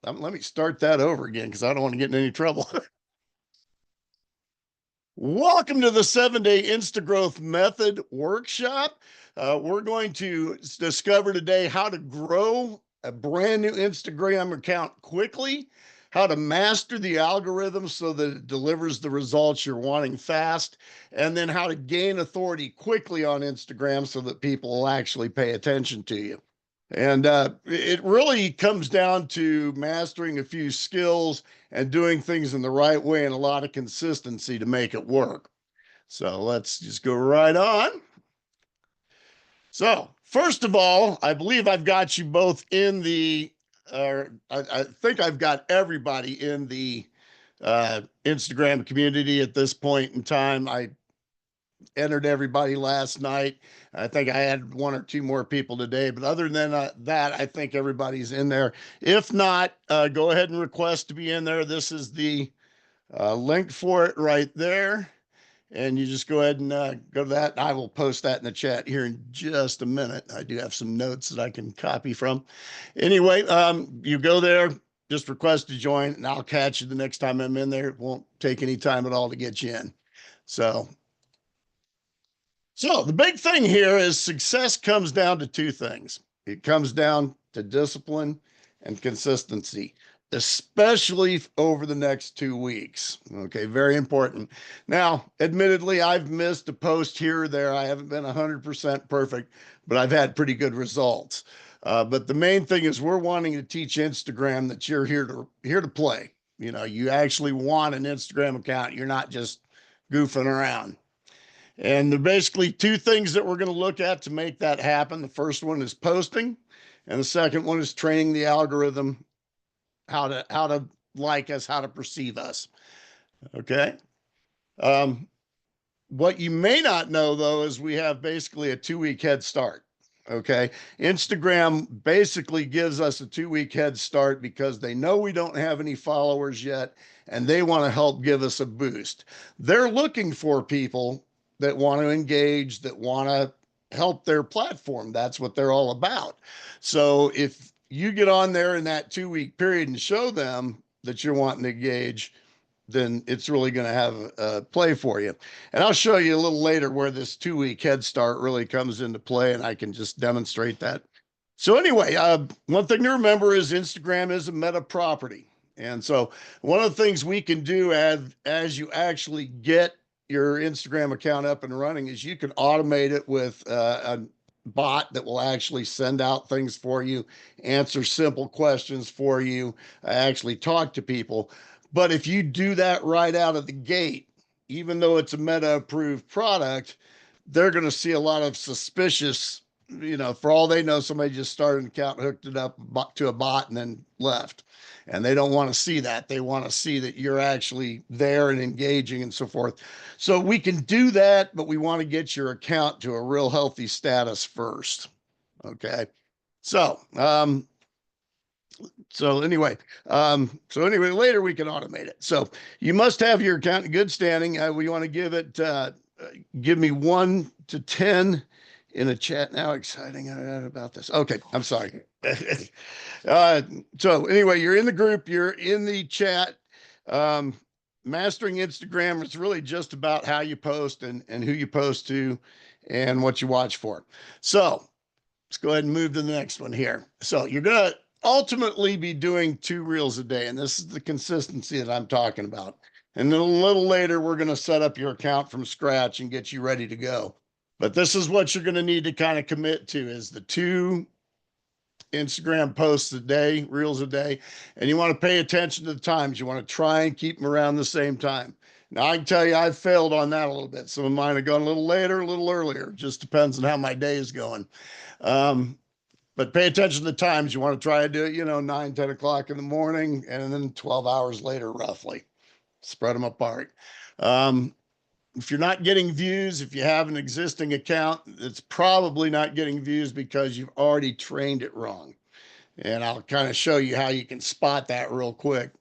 Let me start that over again because I don't want to get in any trouble. Welcome to the 7-day InstaGrowth Method workshop. We're going to discover today how to grow a brand new Instagram account quickly, how to master the algorithm so that it delivers the results you're wanting fast, and then how to gain authority quickly on Instagram so that people will actually pay attention to you. And it really comes down to mastering a few skills and doing things in the right way and a lot of consistency to make it work. So let's just go right on. So, first of all, I believe I've got you both in the, I think I've got everybody in the Instagram community at this point in time. I entered everybody last night. I think I had one or two more people today, but other than that, I think everybody's in there. If not, go ahead and request to be in there. This is the link for it right there. And you just go ahead and go to that. I will post that in the chat here in just a minute. I do have some notes that I can copy from. Anyway, you go there, just request to join, and I'll catch you the next time I'm in there. It won't take any time at all to get you in. So the big thing here is success comes down to two things. It comes down to discipline and consistency, especially over the next 2 weeks. Okay, very important. Now, admittedly, I've missed a post here or there. I haven't been 100% perfect, but I've had pretty good results. But the main thing is we're wanting to teach Instagram that you're here to play. You know, you actually want an Instagram account. You're not just goofing around. And there are basically two things that we're going to look at to make that happen. The first one is posting, and the second one is training the algorithm how to like us, how to perceive us. Okay. Um, what you may not know though is we have basically a 2 week head start. Okay. Instagram basically gives us a 2 week head start because they know we don't have any followers yet and they want to help give us a boost. They're looking for people that want to engage, that want to help their platform. That's what they're all about. So if you get on there in that 2 week period and show them that you're wanting to engage, then it's really going to have a play for you. And I'll show you a little later where this 2 week head start really comes into play, and I can just demonstrate that. So anyway, one thing to remember is Instagram is a meta property. And so one of the things we can do as you actually get your Instagram account up and running is you can automate it with a bot that will actually send out things for you, answer simple questions for you, actually talk to people. But if you do that right out of the gate, even though it's a meta approved product, they're going to see a lot of suspicious, for all they know, somebody just started an account, hooked it up to a bot and then left. And they don't want to see that. They want to see that you're actually there and engaging and so forth. So we can do that, but we want to get your account to a real healthy status first. Okay. So, um, so anyway, later we can automate it. So you must have your account in good standing. We want to give it, give me 1 to 10 in a chat now. Exciting about this. Okay, I'm sorry. uh, so anyway, you're in the group, you're in the chat. Um, Mastering Instagram is really just about how you post and who you post to and what you watch for. So let's go ahead and move to the next one here. So you're going to ultimately be doing 2 reels a day, and this is the consistency that I'm talking about. And then a little later, we're going to set up your account from scratch and get you ready to go. But this is what you're going to need to kind of commit to is the 2 Instagram posts a day, reels a day, and you want to pay attention to the times. You want to try and keep them around the same time. Now, I can tell you I've failed on that a little bit. Some of mine have gone a little later, a little earlier. It just depends on how my day is going. Um, but pay attention to the times. You want to try to do it, 9, 10 o'clock in the morning, and then 12 hours later, roughly. Spread them apart. Um, if you're not getting views, if you have an existing account, it's probably not getting views because you've already trained it wrong. And I'll kind of show you how you can spot that real quick.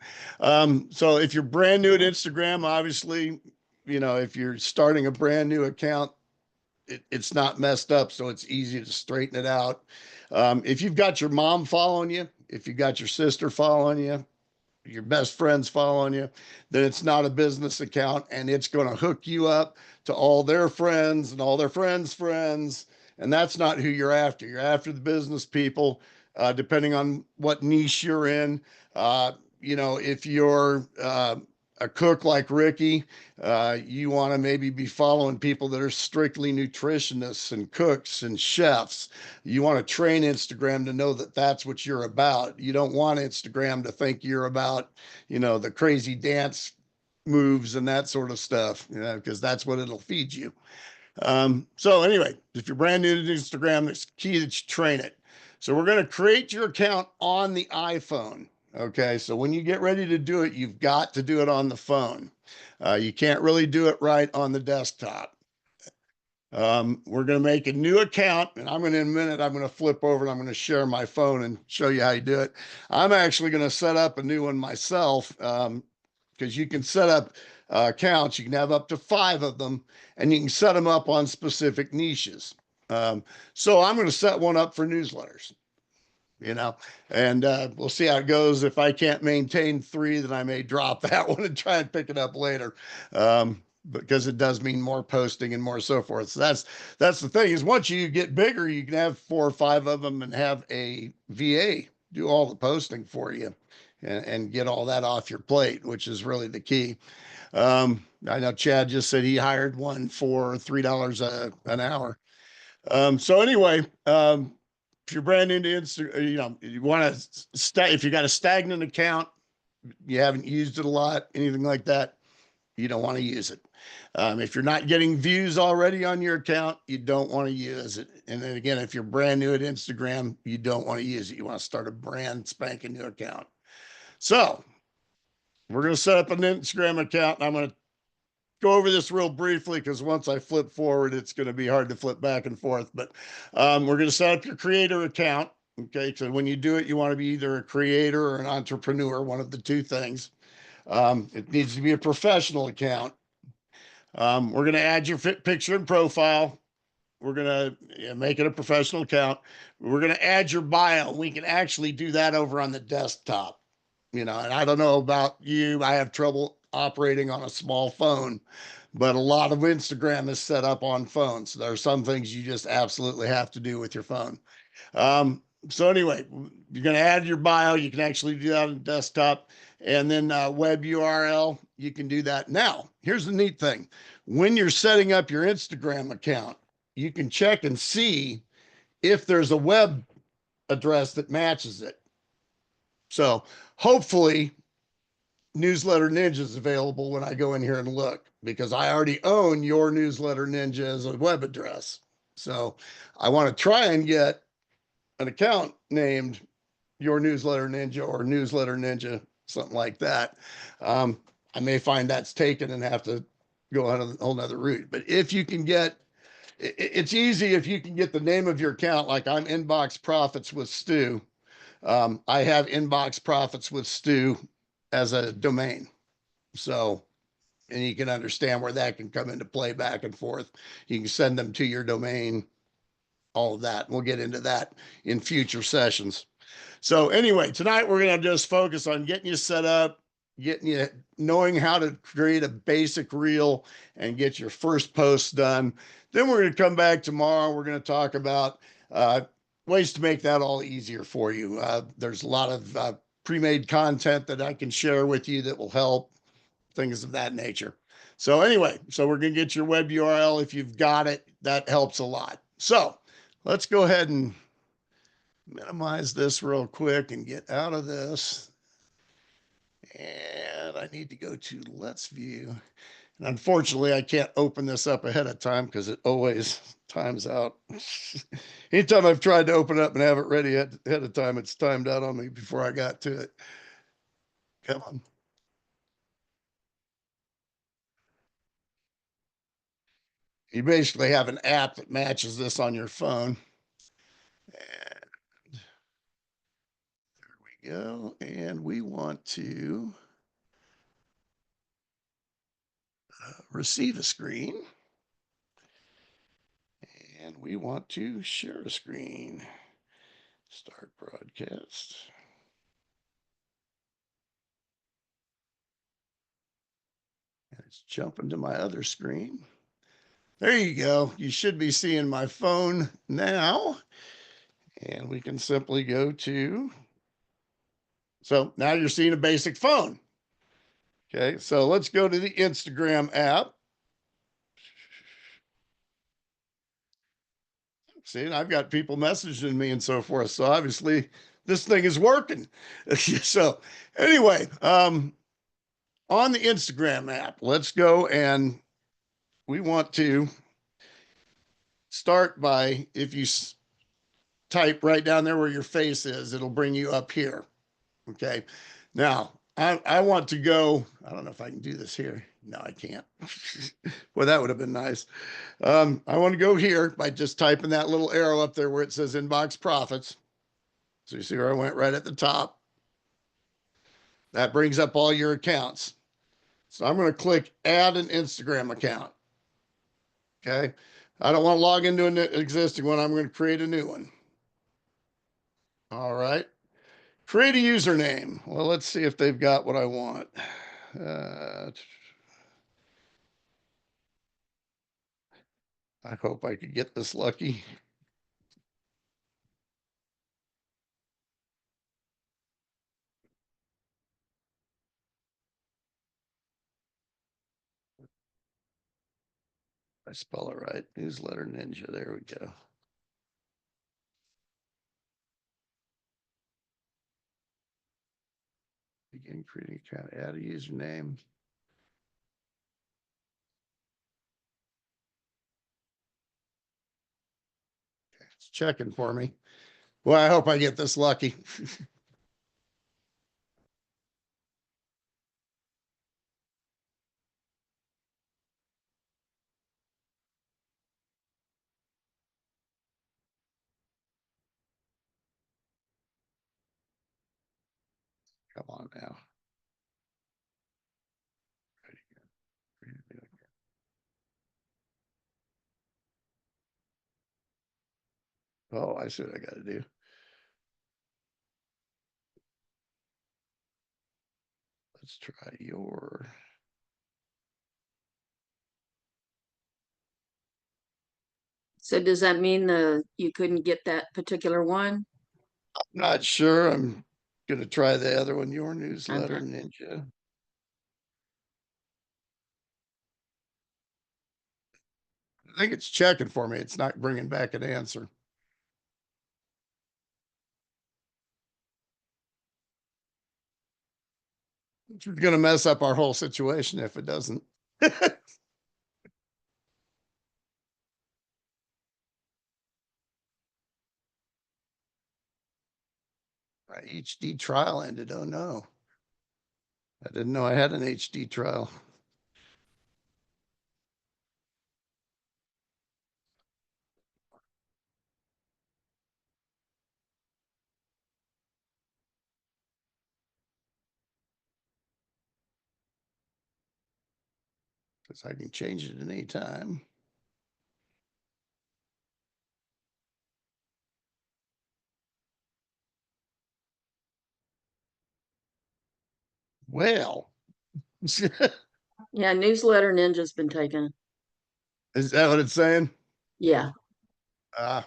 So if you're brand new at Instagram, obviously, if you're starting a brand new account, it's not messed up, so it's easy to straighten it out. If you've got your mom following you, If you got your sister following you, your best friends following you, then it's not a business account, and it's going to hook you up to all their friends and all their friends' friends. And that's not who you're after. You're after the business people, depending on what niche you're in. If you're a cook like Ricky, you want to maybe be following people that are strictly nutritionists and cooks and chefs. You want to train Instagram to know that that's what you're about. You don't want Instagram to think you're about, the crazy dance moves and that sort of stuff, because that's what it'll feed you. So anyway, if you're brand new to Instagram, it's key that you train it. So we're going to create your account on the iPhone. Okay. So when you get ready to do it, you've got to do it on the phone. You can't really do it right on the desktop. We're going to make a new account, and I'm going to, in a minute, I'm going to flip over and I'm going to share my phone and show you how you do it. I'm actually going to set up a new one myself, because you can set up accounts. You can have up to 5 of them, and you can set them up on specific niches. So I'm going to set one up for newsletters, and we'll see how it goes. If I can't maintain 3, then I may drop that one and try and pick it up later. Because it does mean more posting and more so forth. So that's the thing, is once you get bigger, you can have 4 or 5 of them and have a VA do all the posting for you, and get all that off your plate, which is really the key. I know Chad just said he hired one for $3 an hour. So anyway, if you're brand new to Instagram, you want to if you got a stagnant account, you haven't used it a lot, anything like that, you don't want to use it. If you're not getting views already on your account, you don't want to use it. And then again, if you're brand new at Instagram, you don't want to use it. You want to start a brand spanking new account. So we're going to set up an Instagram account, and I'm going to go over this real briefly, because once I flip forward, it's going to be hard to flip back and forth. But we're going to set up your creator account. Okay. So when you do it, you want to be either a creator or an entrepreneur, one of the two things. It needs to be a professional account. We're going to add your picture and profile. We're going to make it a professional account. We're going to add your bio. We can actually do that over on the desktop, and I don't know about you. I have trouble operating on a small phone, but a lot of Instagram is set up on phones. So there are some things you just absolutely have to do with your phone. So anyway, you're going to add your bio. You can actually do that on the desktop, and then web URL. You can do that. Now, here's the neat thing. When you're setting up your Instagram account, you can check and see if there's a web address that matches it. So hopefully Newsletter Ninja is available when I go in here and look, because I already own Your Newsletter Ninja as a web address. So I want to try and get an account named Your Newsletter Ninja or Newsletter Ninja, something like that. I may find that's taken and have to go on a whole nother route. But if you can get, it's easy if you can get the name of your account, like I'm Inbox Profits with Stu. I have Inbox Profits with Stu as a domain. So, and you can understand where that can come into play back and forth. You can send them to your domain, all of that. We'll get into that in future sessions. So anyway, tonight we're going to just focus on getting you set up, getting you knowing how to create a basic reel and get your first post done. Then we're going to come back tomorrow. We're going to talk about ways to make that all easier for you. There's a lot of pre-made content that I can share with you that will help, things of that nature. So anyway, so we're going to get your web URL. If you've got it, that helps a lot. So let's go ahead and minimize this real quick and get out of this. And I need to go to Let's View. And unfortunately, I can't open this up ahead of time because it always times out. Anytime I've tried to open it up and have it ready ahead of time, it's timed out on me before I got to it. Come on. You basically have an app that matches this on your phone. And there we go. And we want to receive a screen. And we want to share a screen. Start broadcast. Let's jump into my other screen. There you go. You should be seeing my phone now. And we can simply go to, so now you're seeing a basic phone. Okay, so let's go to the Instagram app. See, and I've got people messaging me and so forth. So obviously this thing is working. So anyway, on the Instagram app, let's go, and we want to start by, if you type right down there where your face is, it'll bring you up here. Okay. Now, I want to go, I don't know if I can do this here. No, I can't. Well, that would have been nice. I want to go here by just typing that little arrow up there where it says inbox profits. So you see where I went right at the top. That brings up all your accounts. So I'm going to click add an Instagram account. Okay. I don't want to log into an existing one. I'm going to create a new one. All right. Create a username. Well, let's see if they've got what I want. I hope I could get this lucky. I spell it right. Newsletter Ninja. There we go. Begin creating account. Add a username. Okay, it's checking for me. Well, I hope I get this lucky. Come on now. Oh, I see what I got to do. Let's try your. So does that mean you couldn't get that particular one? I'm not sure. I'm going to try the other one, your newsletter Okay. Ninja. I think it's checking for me. It's not bringing back an answer. It's going to mess up our whole situation if it doesn't. My HD trial ended. Oh no. I didn't know I had an HD trial. Because I can change it at any time. Well, is Yeah, Newsletter Ninja's been taken. that what it's saying? Yeah. Let's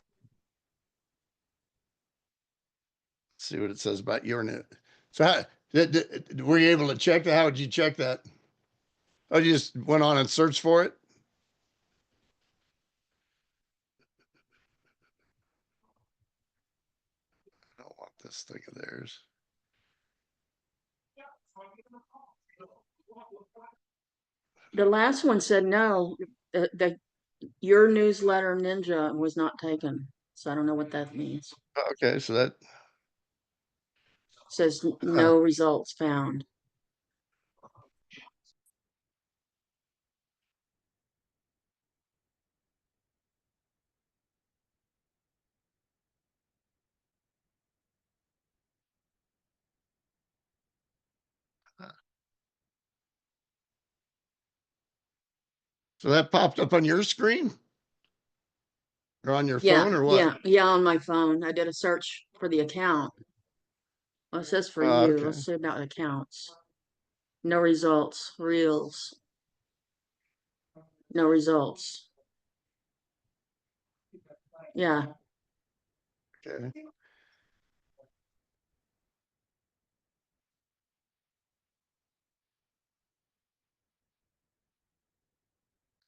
see what it says about your net. So how, were you able to check that? How would you check that? Oh, you just went on and searched for it? I don't want this thing of theirs. The last one said no, your Newsletter Ninja was not taken. So I don't know what that means. Okay, so that It says no results found. popped up on your screen or on your Yeah, phone or what? yeah, on my phone. I did a search for the account. Well, it says for you. Okay. Let's see about accounts. No results. Reels. No results. Yeah. Okay.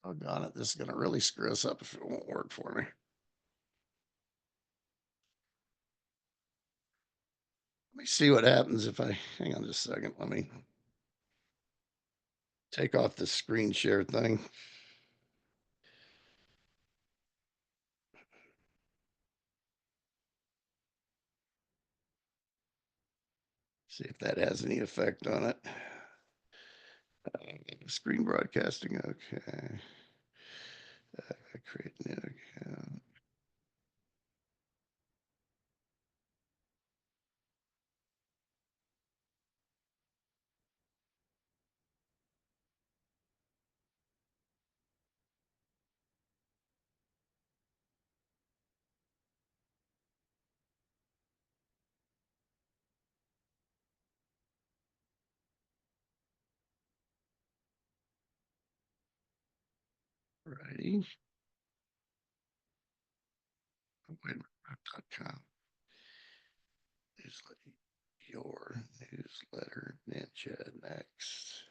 Oh, God, this is going to really screw us up if it won't work for me. Let me see what happens if I hang on just a second. Let me take off this screen share thing. See if that has any effect on it. Screen broadcasting. Okay. Create new account. Righty. Wait.com. Newsletter. Your newsletter ninja next.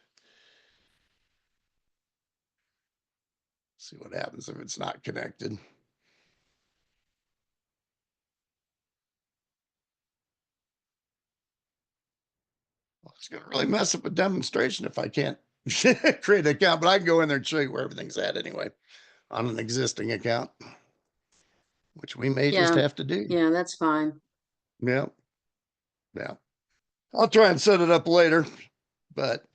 See what happens if it's not connected. Well, it's going to really mess up a demonstration if I can't create an account, but I can go in there and show you where everything's at anyway on an existing account, which we may just Yeah. have to do. Yeah, that's fine. Yeah. Yeah. I'll try and set it up later. But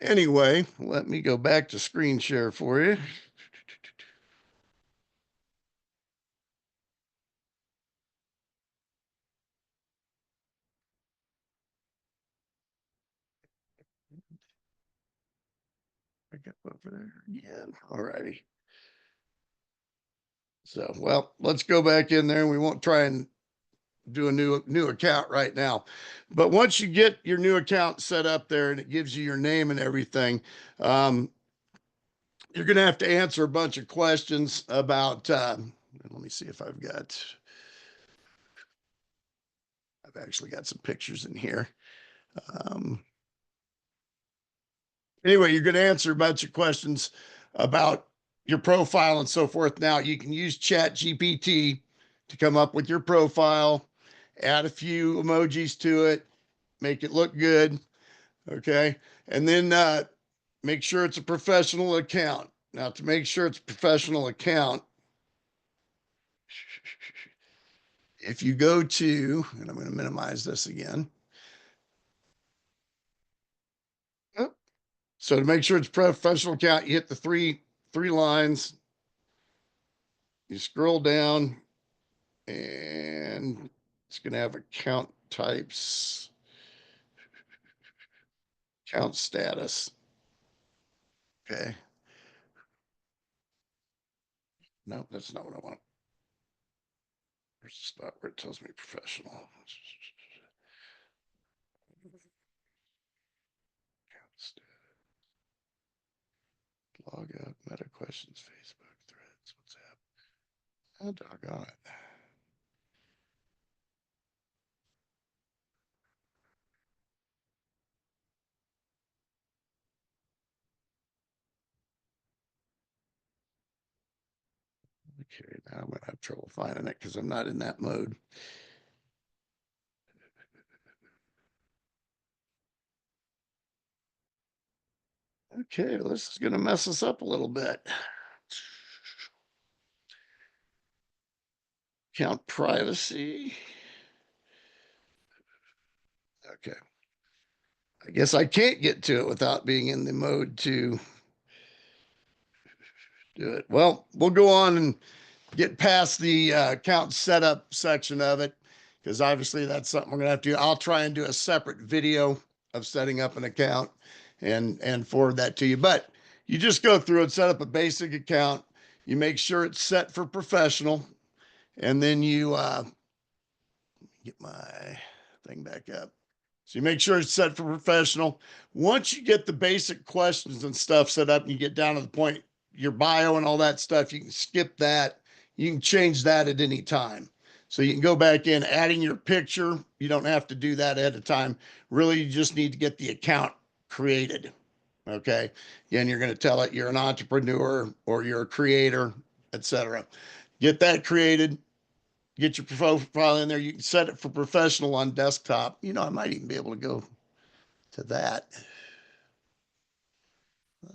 anyway, let me go back to screen share for you. Back up over there again. All righty. So, well, let's go back in there. We won't try and do a new account right now. But once you get your new account set up there and it gives you your name and everything, you're going to have to answer a bunch of questions about, let me see if I've actually got some pictures in here. Anyway, you're going to answer a bunch of questions about your profile and so forth. Now you can use Chat GPT to come up with your profile, add a few emojis to it, make it look good. Okay. And then make sure it's a professional account. Now, to make sure it's a professional account, if you go to, and I'm going to minimize this again. So to make sure it's a professional account, you hit the three lines. You scroll down and it's going to have account types, account status. Okay. No, that's not what I want. Where's the spot where it tells me professional? Log out, meta questions, Facebook, threads, WhatsApp. Oh, doggone it. Okay, now I'm going to have trouble finding it because I'm not in that mode. Okay, well, this is going to mess us up a little bit. Account privacy. Okay. I guess I can't get to it without being in the mode to do it. Well, we'll go on and get past the account setup section of it because obviously that's something we're going to have to do. I'll try and do a separate video of setting up an account and forward that to you. But you just go through and set up a basic account. You make sure it's set for professional, and then you get my thing back up. So you make sure it's set for professional. Once you get the basic questions and stuff set up and you get down to the point your bio and all that stuff, you can skip that. You can change that at any time. So you can go back in, adding your picture. You don't have to do that ahead of time. Really, you just need to get the account created. Okay. Again, you're going to tell it you're an entrepreneur or you're a creator, etc. Get that created. Get your profile in there. You can set it for professional on desktop. You know, I might even be able to go to that.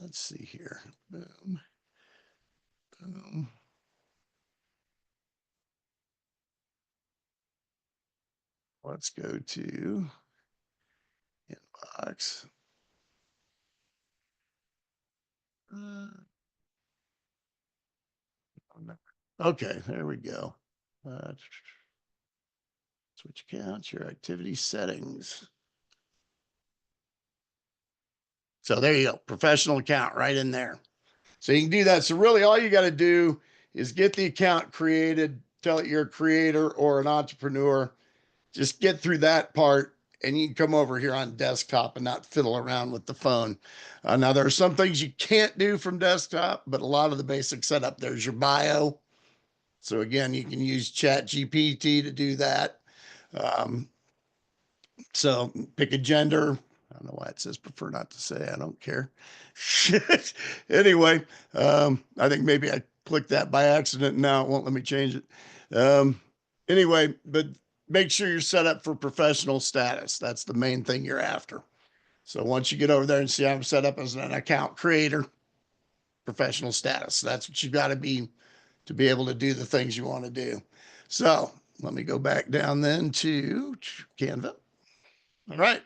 Let's see here. Boom. Boom. Let's go to inbox. Okay, there we go. Switch accounts, your activity settings. So there you go, professional account right in there. So you can do that. So really all you got to do is get the account created, tell it you're a creator or an entrepreneur. Just get through that part and you can come over here on desktop and not fiddle around with the phone. Now there are some things you can't do from desktop, but a lot of the basic setup, there's your bio. So again, you can use Chat GPT to do that. Um, so pick a gender. I don't know why it says prefer not to say. I don't care. Anyway, I think maybe I clicked that by accident. And now it won't let me change it. Anyway, but make sure you're set up for professional status. That's the main thing you're after. So once you get over there and see I'm set up as an account creator, professional status, that's what you got to be able to do the things you want to do. So let me go back down then to Canva. All right.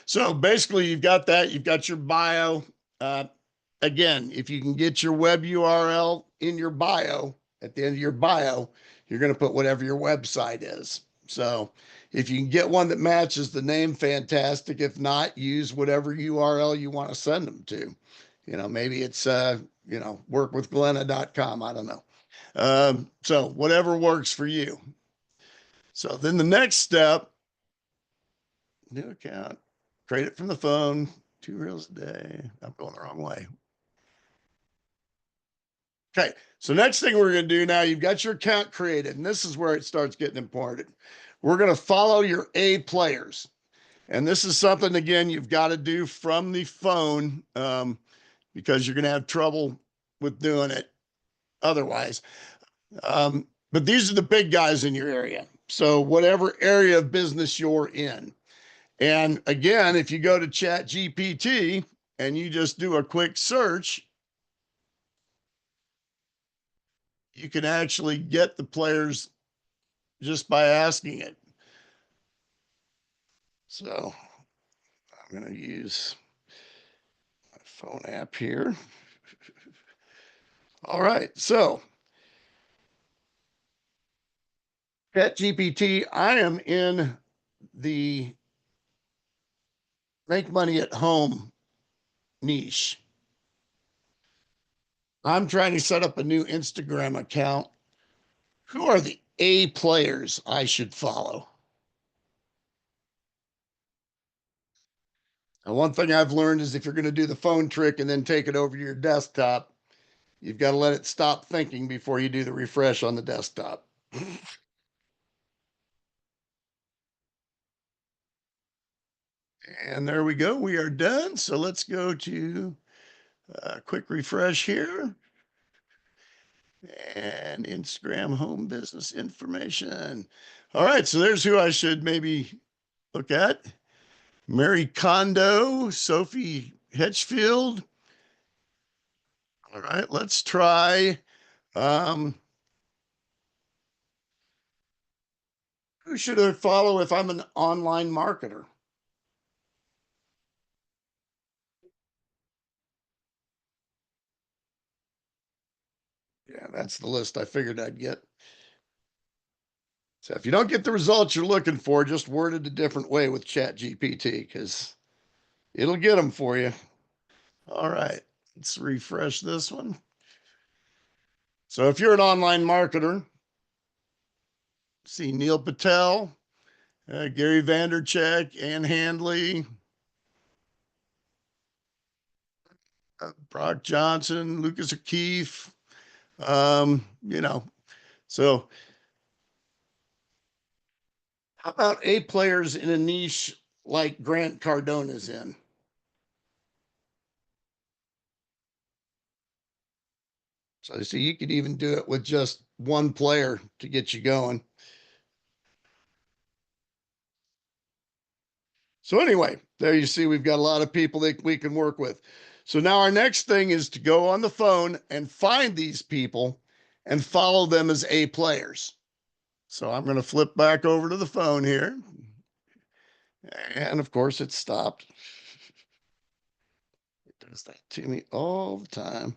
So basically, you've got that. You've got your bio. Uh, Again, if you can get your web URL in your bio, at the end of your bio, you're going to put whatever your website is. So if you can get one that matches the name, fantastic. If not, use whatever URL you want to send them to. You know, maybe it's, workwithglenna.com. I don't know. So whatever works for you. So then the next step, new account, create it from the phone, 2 reels a day. I'm going the wrong way. Okay, so next thing we're going to do now, you've got your account created, and this is where it starts getting important. We're going to follow your A players. And this is something, again, you've got to do from the phone because you're going to have trouble with doing it otherwise. But these are the big guys in your area. So whatever area of business you're in. And again, if you go to Chat GPT and you just do a quick search, you can actually get the players just by asking it. So I'm going to use my phone app here. All right. So Chat GPT, I am in the make money at home niche. I'm trying to set up a new Instagram account. Who are the A players I should follow? And one thing I've learned is if you're going to do the phone trick and then take it over to your desktop, you've got to let it stop thinking before you do the refresh on the desktop. And there we go. We are done. So let's go to a quick refresh here. And Instagram home business information. All right. So there's who I should maybe look at. Mary Kondo, Sophie Hedgefield. All right. Let's try. Who should I follow if I'm an online marketer? Yeah, that's the list I figured I'd get. So if you don't get the results you're looking for, just word it a different way with Chat GPT because it'll get them for you. All right, let's refresh this one. So if you're an online marketer, see Neil Patel, Gary Vanderchek, Ann Handley. Brock Johnson, Lucas O'Keefe, you know. So how about A players in a niche like Grant Cardona's in? So I see you could even do it with just one player to get you going. So anyway, there you see we've got a lot of people that we can work with. So now our next thing is to go on the phone and find these people and follow them as A players. So I'm going to flip back over to the phone here. And of course it stopped. It does that to me all the time.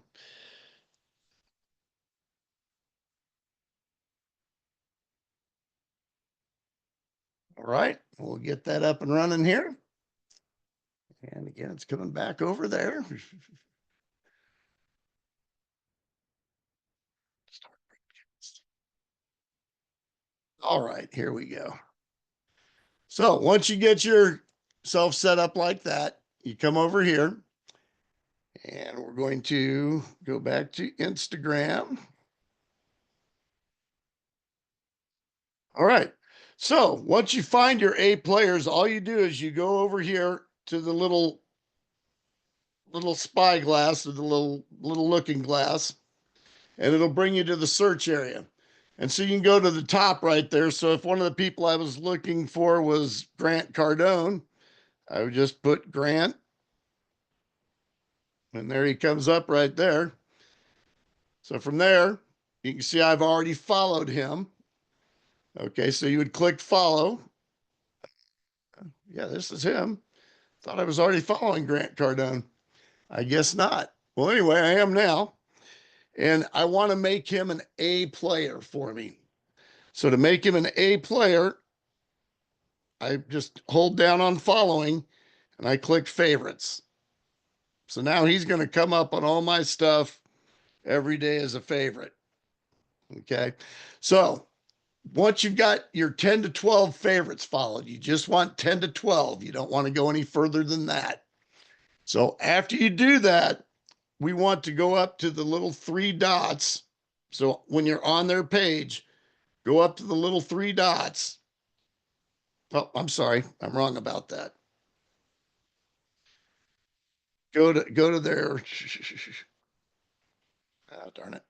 All right, we'll get that up and running here. And again, it's coming back over there. All right, here we go. So once you get yourself set up like that, you come over here and we're going to go back to Instagram. All right. So once you find your A players, all you do is you go over here to the little spyglass or the little looking glass, and it'll bring you to the search area. And so you can go to the top right there. So if one of the people I was looking for was Grant Cardone, I would just put Grant, and there he comes up right there. So from there, you can see I've already followed him. Okay, so you would click follow. Yeah, this is him. Thought I was already following Grant Cardone. I guess not. Well, anyway, I am now. And I want to make him an A player for me. So to make him an A player, I just hold down on following and I click favorites. So now he's going to come up on all my stuff every day as a favorite. Okay. So once you've got your 10 to 12 favorites followed, you just want 10 to 12. You don't want to go any further than that. So after you do that, we want to go up to the little three dots. So when you're on their page, go up to the little three dots. Oh, I'm sorry. I'm wrong about that. Go to their oh, darn it.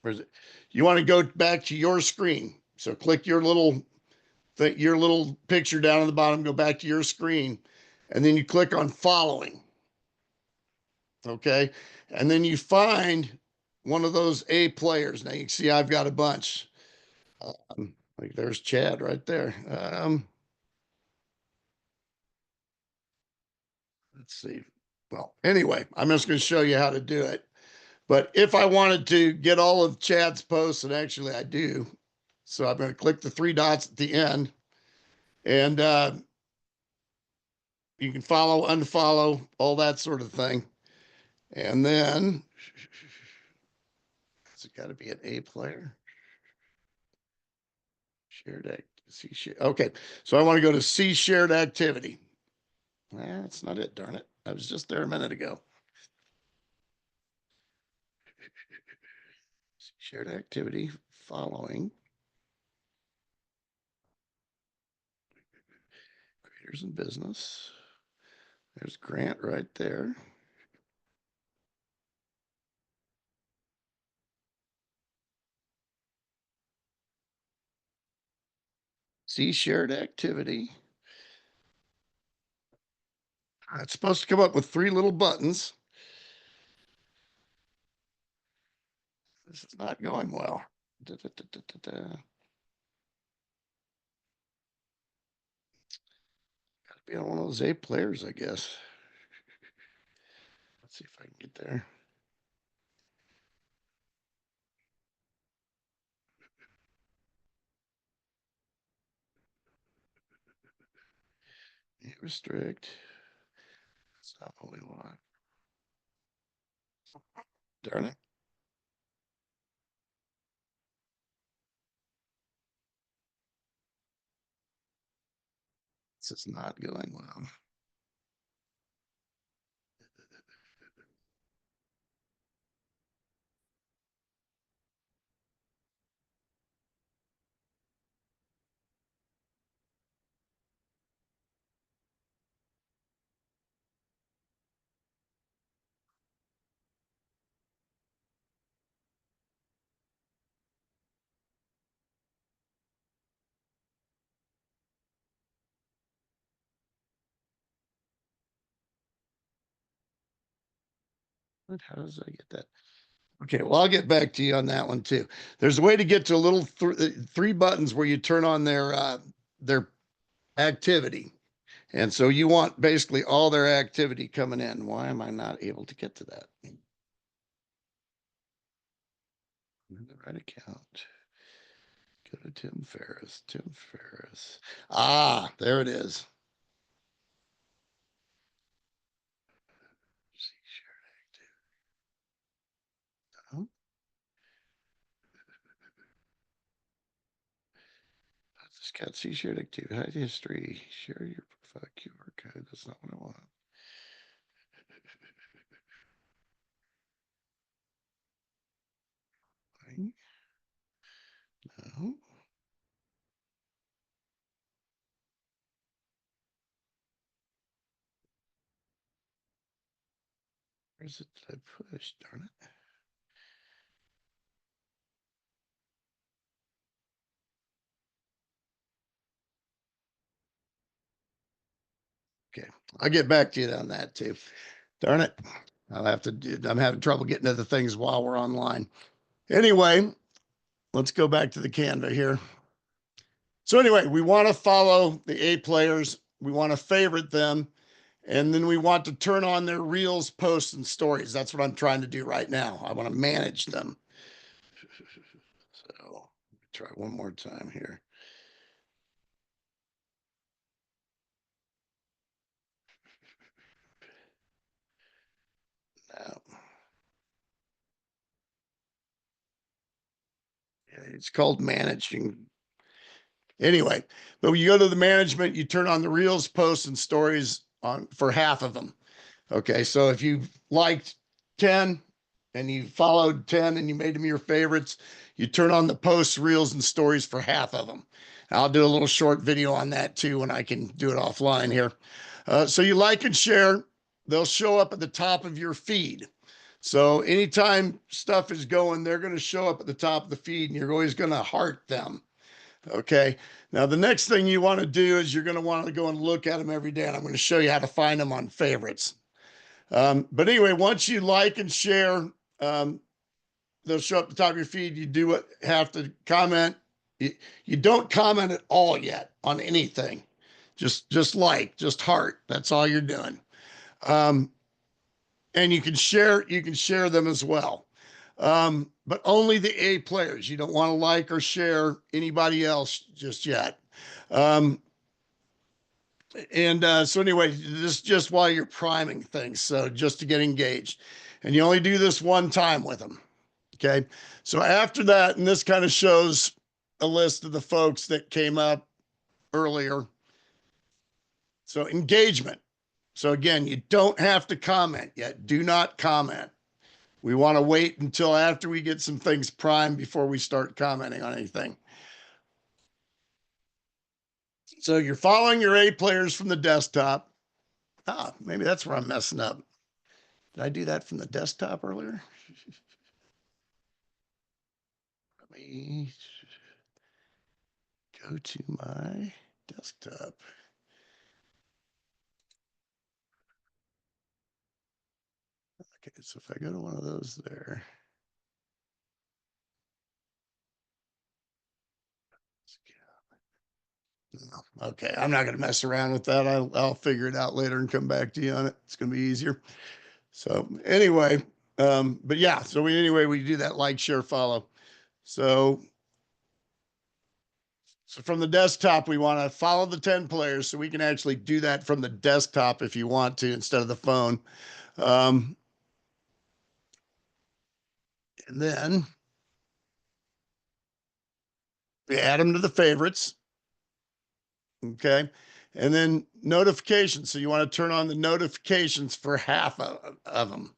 Where's it? You want to go back to your screen. So click your little picture down at the bottom, go back to your screen, and then you click on following. Okay. And then you find one of those A players. Now you can see I've got a bunch. Like there's Chad right there. Let's see. Well, anyway, I'm just going to show you how to do it. But if I wanted to get all of Chad's posts, and actually I do, so I'm going to click the three dots at the end, and you can follow, unfollow, all that sort of thing. And then it's got to be an A player. Shared activity. Okay, so I want to go to see shared activity. That's not it, darn it. I was just there a minute ago. Shared activity following creators in business. There's Grant right there. See shared activity. It's supposed to come up with three little buttons. This is not going well. Da, da, da, da, da, da. Gotta be on one of those A players, I guess. Let's see if I can get there. Restrict. That's not what we want. Darn it. This is not going well. How does I get that? Okay, well, I'll get back to you on that one too. There's a way to get to a little three buttons where you turn on their activity. And so you want basically all their activity coming in. Why am I not able to get to that? In the right account. Go to Tim Ferriss. Tim Ferriss. Ah, there it is. See shared activity. Oh, this got see shared activity. Hide history. Share your profile QR code. That's not what I want. No. Where's it that I pushed? Darn it. Okay. I'll get back to you on that too. Darn it. I'll have to do, I'm having trouble getting to the things while we're online. Anyway, let's go back to the Canva here. So anyway, we want to follow the A players. We want to favorite them. And then we want to turn on their reels, posts, and stories. That's what I'm trying to do right now. I want to manage them. So try one more time here. Now, it's called managing. Anyway, but when you go to the management, you turn on the reels, posts, and stories on for half of them. Okay, so if you liked 10 and you followed 10 and you made them your favorites, you turn on the posts, reels, and stories for half of them. I'll do a little short video on that too when I can do it offline here. So you like and share, they'll show up at the top of your feed. So anytime stuff is going, they're going to show up at the top of the feed and you're always going to heart them. Okay. Now, the next thing you want to do is you're going to want to go and look at them every day. And I'm going to show you how to find them on favorites. But anyway, once you like and share, they'll show up at the top of your feed. You do what have to comment. You don't comment at all yet on anything. Just like, just heart. That's all you're doing. And you can share them as well. But only the A players. You don't want to like or share anybody else just yet. Um, so anyway, this is just while you're priming things. So just to get engaged. And you only do this one time with them. Okay. So after that, and this kind of shows a list of the folks that came up earlier. So engagement. So again, you don't have to comment yet. Do not comment. We want to wait until after we get some things primed before we start commenting on anything. So you're following your A players from the desktop. Ah, maybe that's where I'm messing up. Did I do that from the desktop earlier? Let me go to my desktop. Okay, so if I go to one of those there. No, okay, I'm not going to mess around with that. I'll figure it out later and come back to you on it. It's going to be easier. So anyway, but yeah, so we do that like, share, follow. So from the desktop, we want to follow the 10 players so we can actually do that from the desktop if you want to instead of the phone. And then we add them to the favorites. Okay. And then notifications. So you want to turn on the notifications for half of them.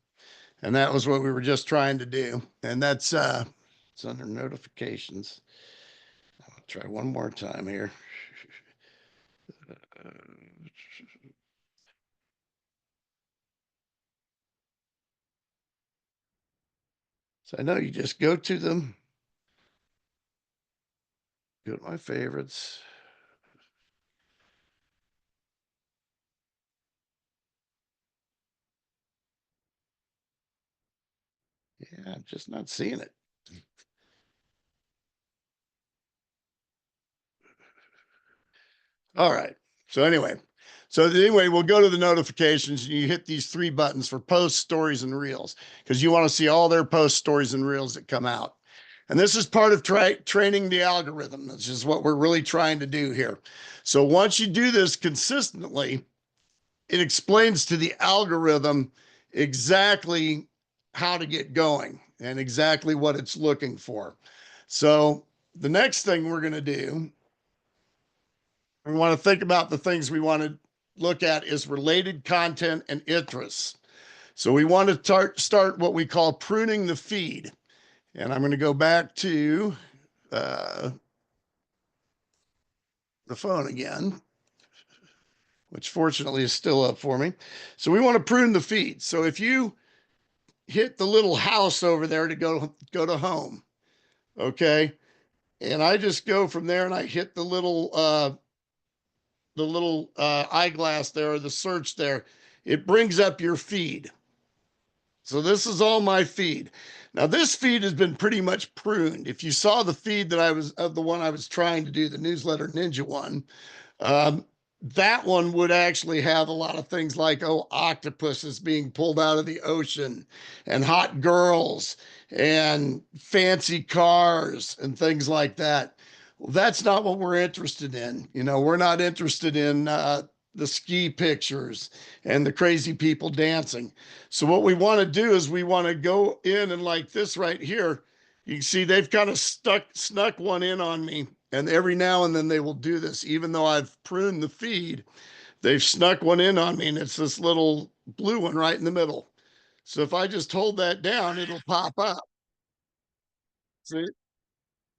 And that was what we were just trying to do. And that's it's under notifications. I'll try one more time here. So I know you just go to them, go to my favorites. Yeah, I'm just not seeing it. All right. So anyway, we'll go to the notifications and you hit these three buttons for posts, stories, and reels, because you want to see all their posts, stories, and reels that come out. And this is part of training the algorithm. This is what we're really trying to do here. So once you do this consistently, it explains to the algorithm exactly how to get going and exactly what it's looking for. So the next thing we're going to do, we want to think about the things we want to look at is related content and interests. So we want to start what we call pruning the feed. And I'm going to go back to the phone again, which fortunately is still up for me. So we want to prune the feed. So if you hit the little house over there to go to home, okay, and I just go from there and I hit the little eyeglass there, or the search there, it brings up your feed. So this is all my feed. Now this feed has been pretty much pruned. If you saw the feed that the one I was trying to do, the newsletter ninja one, um, that one would actually have a lot of things like, oh, octopuses being pulled out of the ocean and hot girls and fancy cars and things like that. Well, that's not what we're interested in. We're not interested in the ski pictures and the crazy people dancing. So what we want to do is we want to go in and, like this right here, you can see they've kind of snuck one in on me. And every now and then they will do this, even though I've pruned the feed, they've snuck one in on me, and it's this little blue one right in the middle. So if I just hold that down, it'll pop up. See?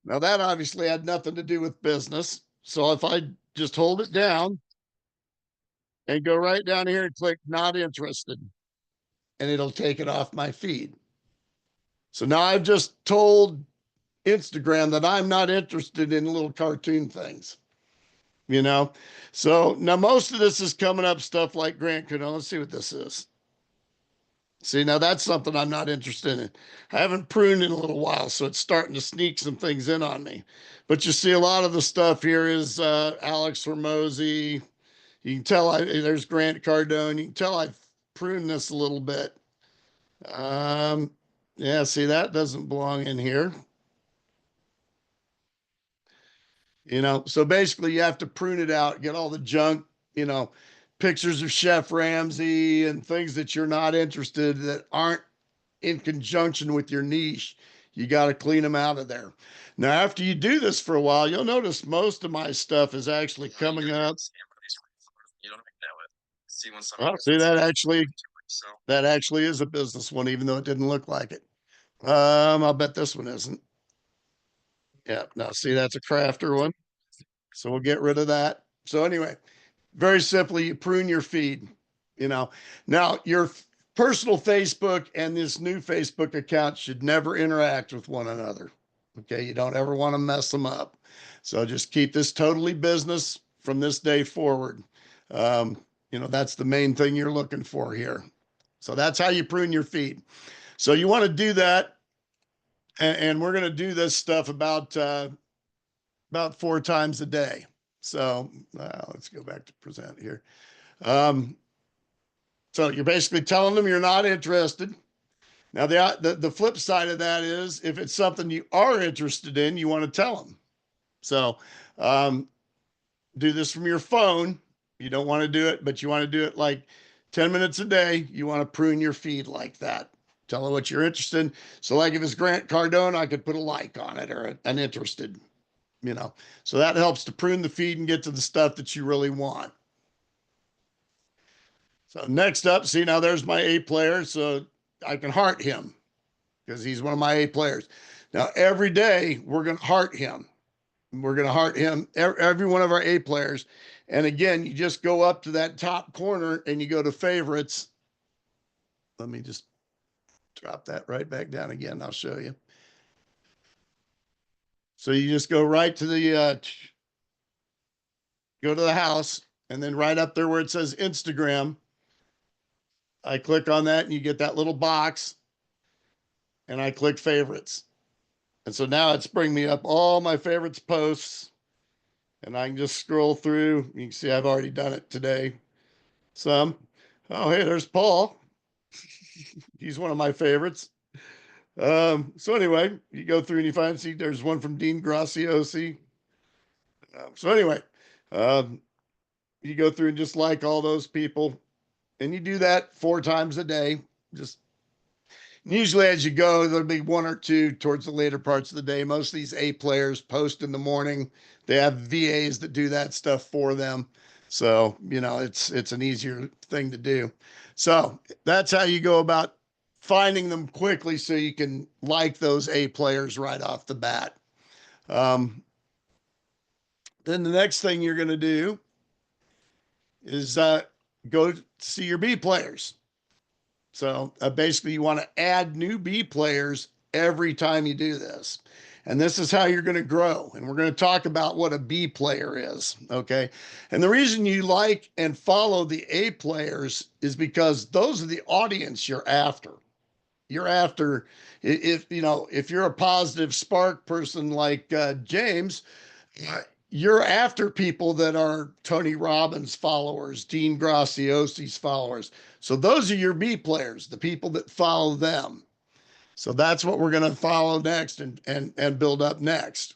Now that obviously had nothing to do with business. So if I just hold it down and go right down here and click not interested, and it'll take it off my feed. So now I've just told Instagram that I'm not interested in little cartoon things, you know? So now most of this is coming up stuff like Grant Cardone. Let's see what this is. See, now that's something I'm not interested in. I haven't pruned in a little while, so it's starting to sneak some things in on me. But you see, a lot of the stuff here is Alex Hormozy. You can tell there's Grant Cardone. You can tell I've pruned this a little bit. Um, yeah, see, that doesn't belong in here. So basically you have to prune it out, get all the junk, you know pictures of Chef Ramsay and things that you're not interested, that aren't in conjunction with your niche. You got to clean them out of there. Now after you do this for a while, you'll notice most of my stuff is actually coming up. Oh, see, that actually is a business one, even though it didn't look like it. I'll bet this one isn't. Yeah, now see, that's a crafter one. So we'll get rid of that. So anyway, very simply, you prune your feed. You know, now your personal Facebook and this new Facebook account should never interact with one another. Okay, you don't ever want to mess them up. So just keep this totally business from this day forward. Um, that's the main thing you're looking for here. So that's how you prune your feed. So you want to do that, and we're going to do this stuff about 4 times a day. So let's go back to present here. Um, so you're basically telling them you're not interested. Now, the flip side of that is, if it's something you are interested in, you want to tell them. So um, do this from your phone. You don't want to do it, but you want to do it like 10 minutes a day. You want to prune your feed like that. Tell them what you're interested in. So like if it's Grant Cardone, I could put a like on it, or an interested. So that helps to prune the feed and get to the stuff that you really want. So next up, see, now there's my A player. So I can heart him because he's one of my A players. Now every day we're going to heart him. We're going to heart him, every one of our A players. And again, you just go up to that top corner and you go to favorites. Let me just drop that right back down again. I'll show you. So you just go right to go to the house, and then right up there where it says Instagram, I click on that and you get that little box. and I click favorites. And so now it's bringing me up all my favorites posts, and I can just scroll through. You can see I've already done it today. Some. Oh, hey, there's Paul. He's one of my favorites. So anyway, you go through and you find, see, there's one from Dean Graciosi. So anyway, um, you go through and just like all those people, and you do that 4 times a day. Just usually as you go, there'll be 1 or 2 towards the later parts of the day. Most of these A players post in the morning. They have VAs that do that stuff for them. So, it's an easier thing to do. So that's how you go about finding them quickly so you can like those A players right off the bat. Um, then the next thing you're going to do is go see your B players. So basically, you want to add new B players every time you do this. And this is how you're going to grow. And we're going to talk about what a B player is. Okay. And the reason you like and follow the A players is because those are the audience you're after. You're after, if you're a positive spark person like James, you're after people that are Tony Robbins followers, Dean Graciosi's followers. So those are your B players, the people that follow them. So that's what we're going to follow next and build up next.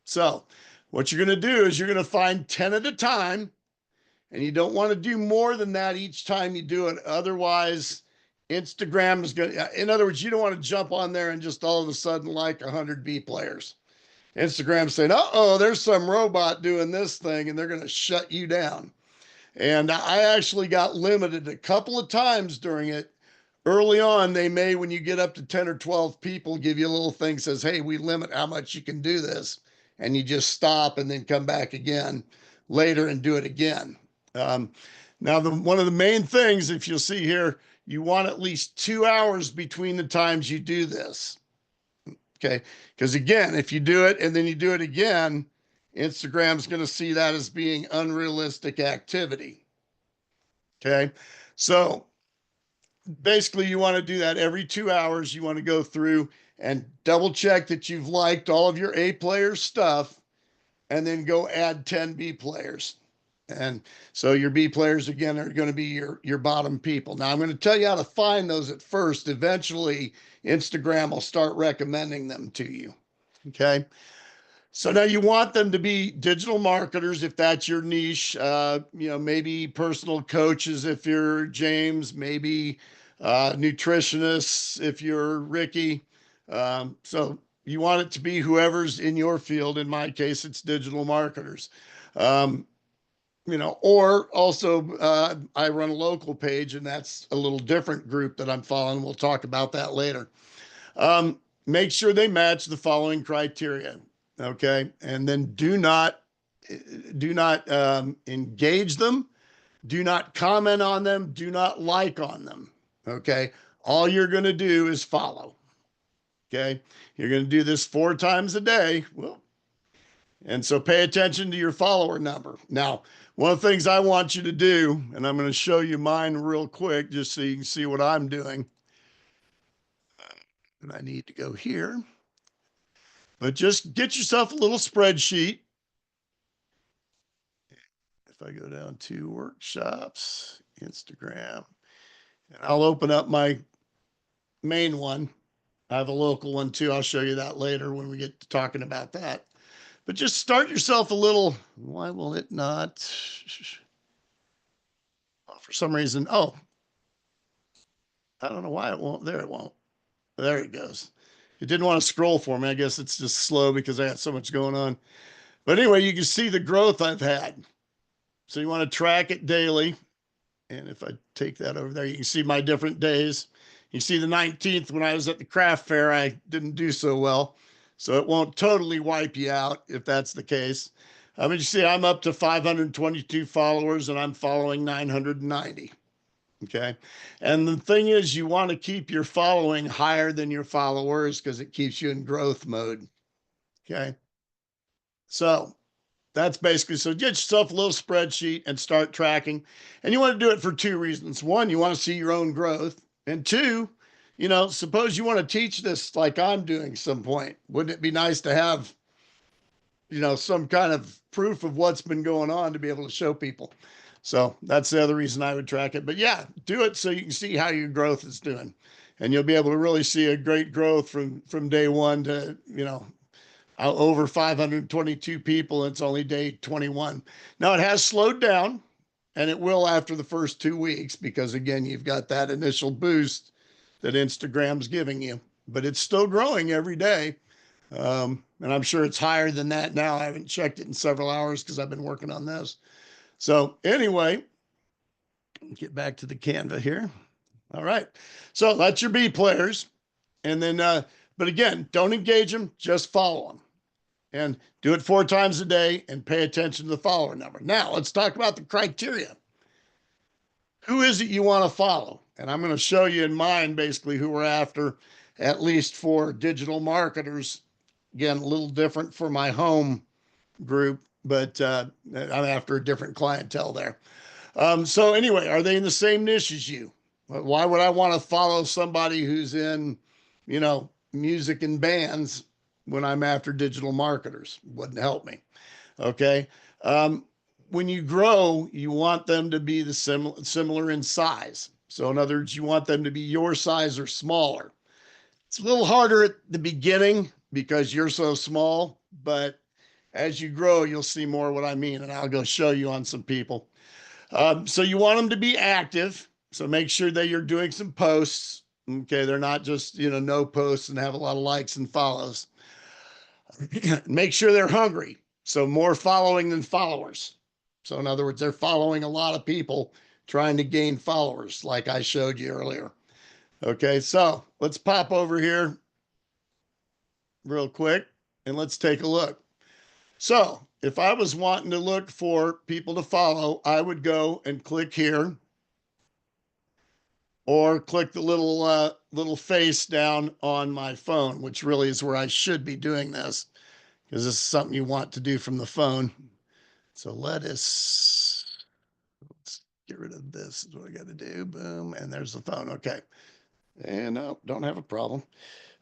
So what you're going to do is you're going to find 10 at a time, and you don't want to do more than that each time you do it. Otherwise, Instagram is going to, in other words, you don't want to jump on there and just all of a sudden like 100 B players. Instagram's saying, uh-oh, there's some robot doing this thing, and they're going to shut you down. And I actually got limited a couple of times during it. Early on, they may, when you get up to 10 or 12 people, give you a little thing that says, hey, we limit how much you can do this. And you just stop and then come back again later and do it again. Now, one of the main things, if you'll see here, you want at least 2 hours between the times you do this. Okay. Because again, if you do it and then you do it again, Instagram's going to see that as being unrealistic activity. Okay. So basically, you want to do that every 2 hours. You want to go through and double check that you've liked all of your A players stuff, and then go add 10 B players. And so your B players, again, are going to be your bottom people. Now, I'm going to tell you how to find those at first. Eventually, Instagram will start recommending them to you. Okay. So now you want them to be digital marketers if that's your niche. Maybe personal coaches if you're James, maybe nutritionists if you're Ricky. So you want it to be whoever's in your field. In my case, it's digital marketers. Or also I run a local page, and that's a little different group that I'm following. We'll talk about that later. Make sure they match the following criteria. Okay. And then do not engage them. Do not comment on them. Do not like on them. Okay. All you're going to do is follow. Okay. You're going to do this 4 times a day. Well, and so pay attention to your follower number. Now, one of the things I want you to do, and I'm going to show you mine real quick, just so you can see what I'm doing. And I need to go here, but just get yourself a little spreadsheet. If I go down to workshops, Instagram, and I'll open up my main one. I have a local one too. I'll show you that later when we get to talking about that. But just start yourself a little. Why will it not? Oh, for some reason, I don't know why it won't. There it won't. There it goes. It didn't want to scroll for me. I guess it's just slow because I got so much going on. But anyway, you can see the growth I've had. So you want to track it daily. And if I take that over there, you can see my different days. You see the 19th when I was at the craft fair, I didn't do so well. So it won't totally wipe you out if that's the case. You see I'm up to 522 followers and I'm following 990. Okay. And the thing is, you want to keep your following higher than your followers because it keeps you in growth mode. Okay. So that's basically, so get yourself a little spreadsheet and start tracking. And you want to do it for 2 reasons. One, you want to see your own growth. And 2, you know, suppose you want to teach this like I'm doing some point. Wouldn't it be nice to have, you know, some kind of proof of what's been going on to be able to show people? So that's the other reason I would track it. But yeah, do it so you can see how your growth is doing. And you'll be able to really see a great growth from day one to, you know, over 522 people. It's only day 21. Now it has slowed down, and it will after the first 2 weeks because again, you've got that initial boost that Instagram's giving you, but it's still growing every day. And I'm sure it's higher than that now. I haven't checked it in several hours because I've been working on this. So anyway, get back to the Canva here. All right. So that's your B players. And then, but again, don't engage them, just follow them. And do it 4 times a day and pay attention to the follower number. Now, let's talk about the criteria. Who is it you want to follow? And I'm going to show you in mine basically who we're after, at least for digital marketers. Again, a little different for my home group, but I'm after a different clientele there. So anyway, are they in the same niche as you? Why would I want to follow somebody who's in, you know, music and bands when I'm after digital marketers? Wouldn't help me. Okay. When you grow, you want them to be the similar in size. So in other words, you want them to be your size or smaller. It's a little harder at the beginning because you're so small, but as you grow, you'll see more what I mean, and I'll go show you on some people. So you want them to be active. So make sure that you're doing some posts. Okay, they're not just, you know, no posts and have a lot of likes and follows. Make sure they're hungry. So more following than followers. So in other words, they're following a lot of people trying to gain followers, like I showed you earlier. Okay, so let's pop over here real quick and let's take a look. So if I was wanting to look for people to follow, I would go and click here or click the little face down on my phone, which really is where I should be doing this because this is something you want to do from the phone. So let's get rid of this is what I got to do. Boom. And there's the phone. Okay. And no, don't have a problem.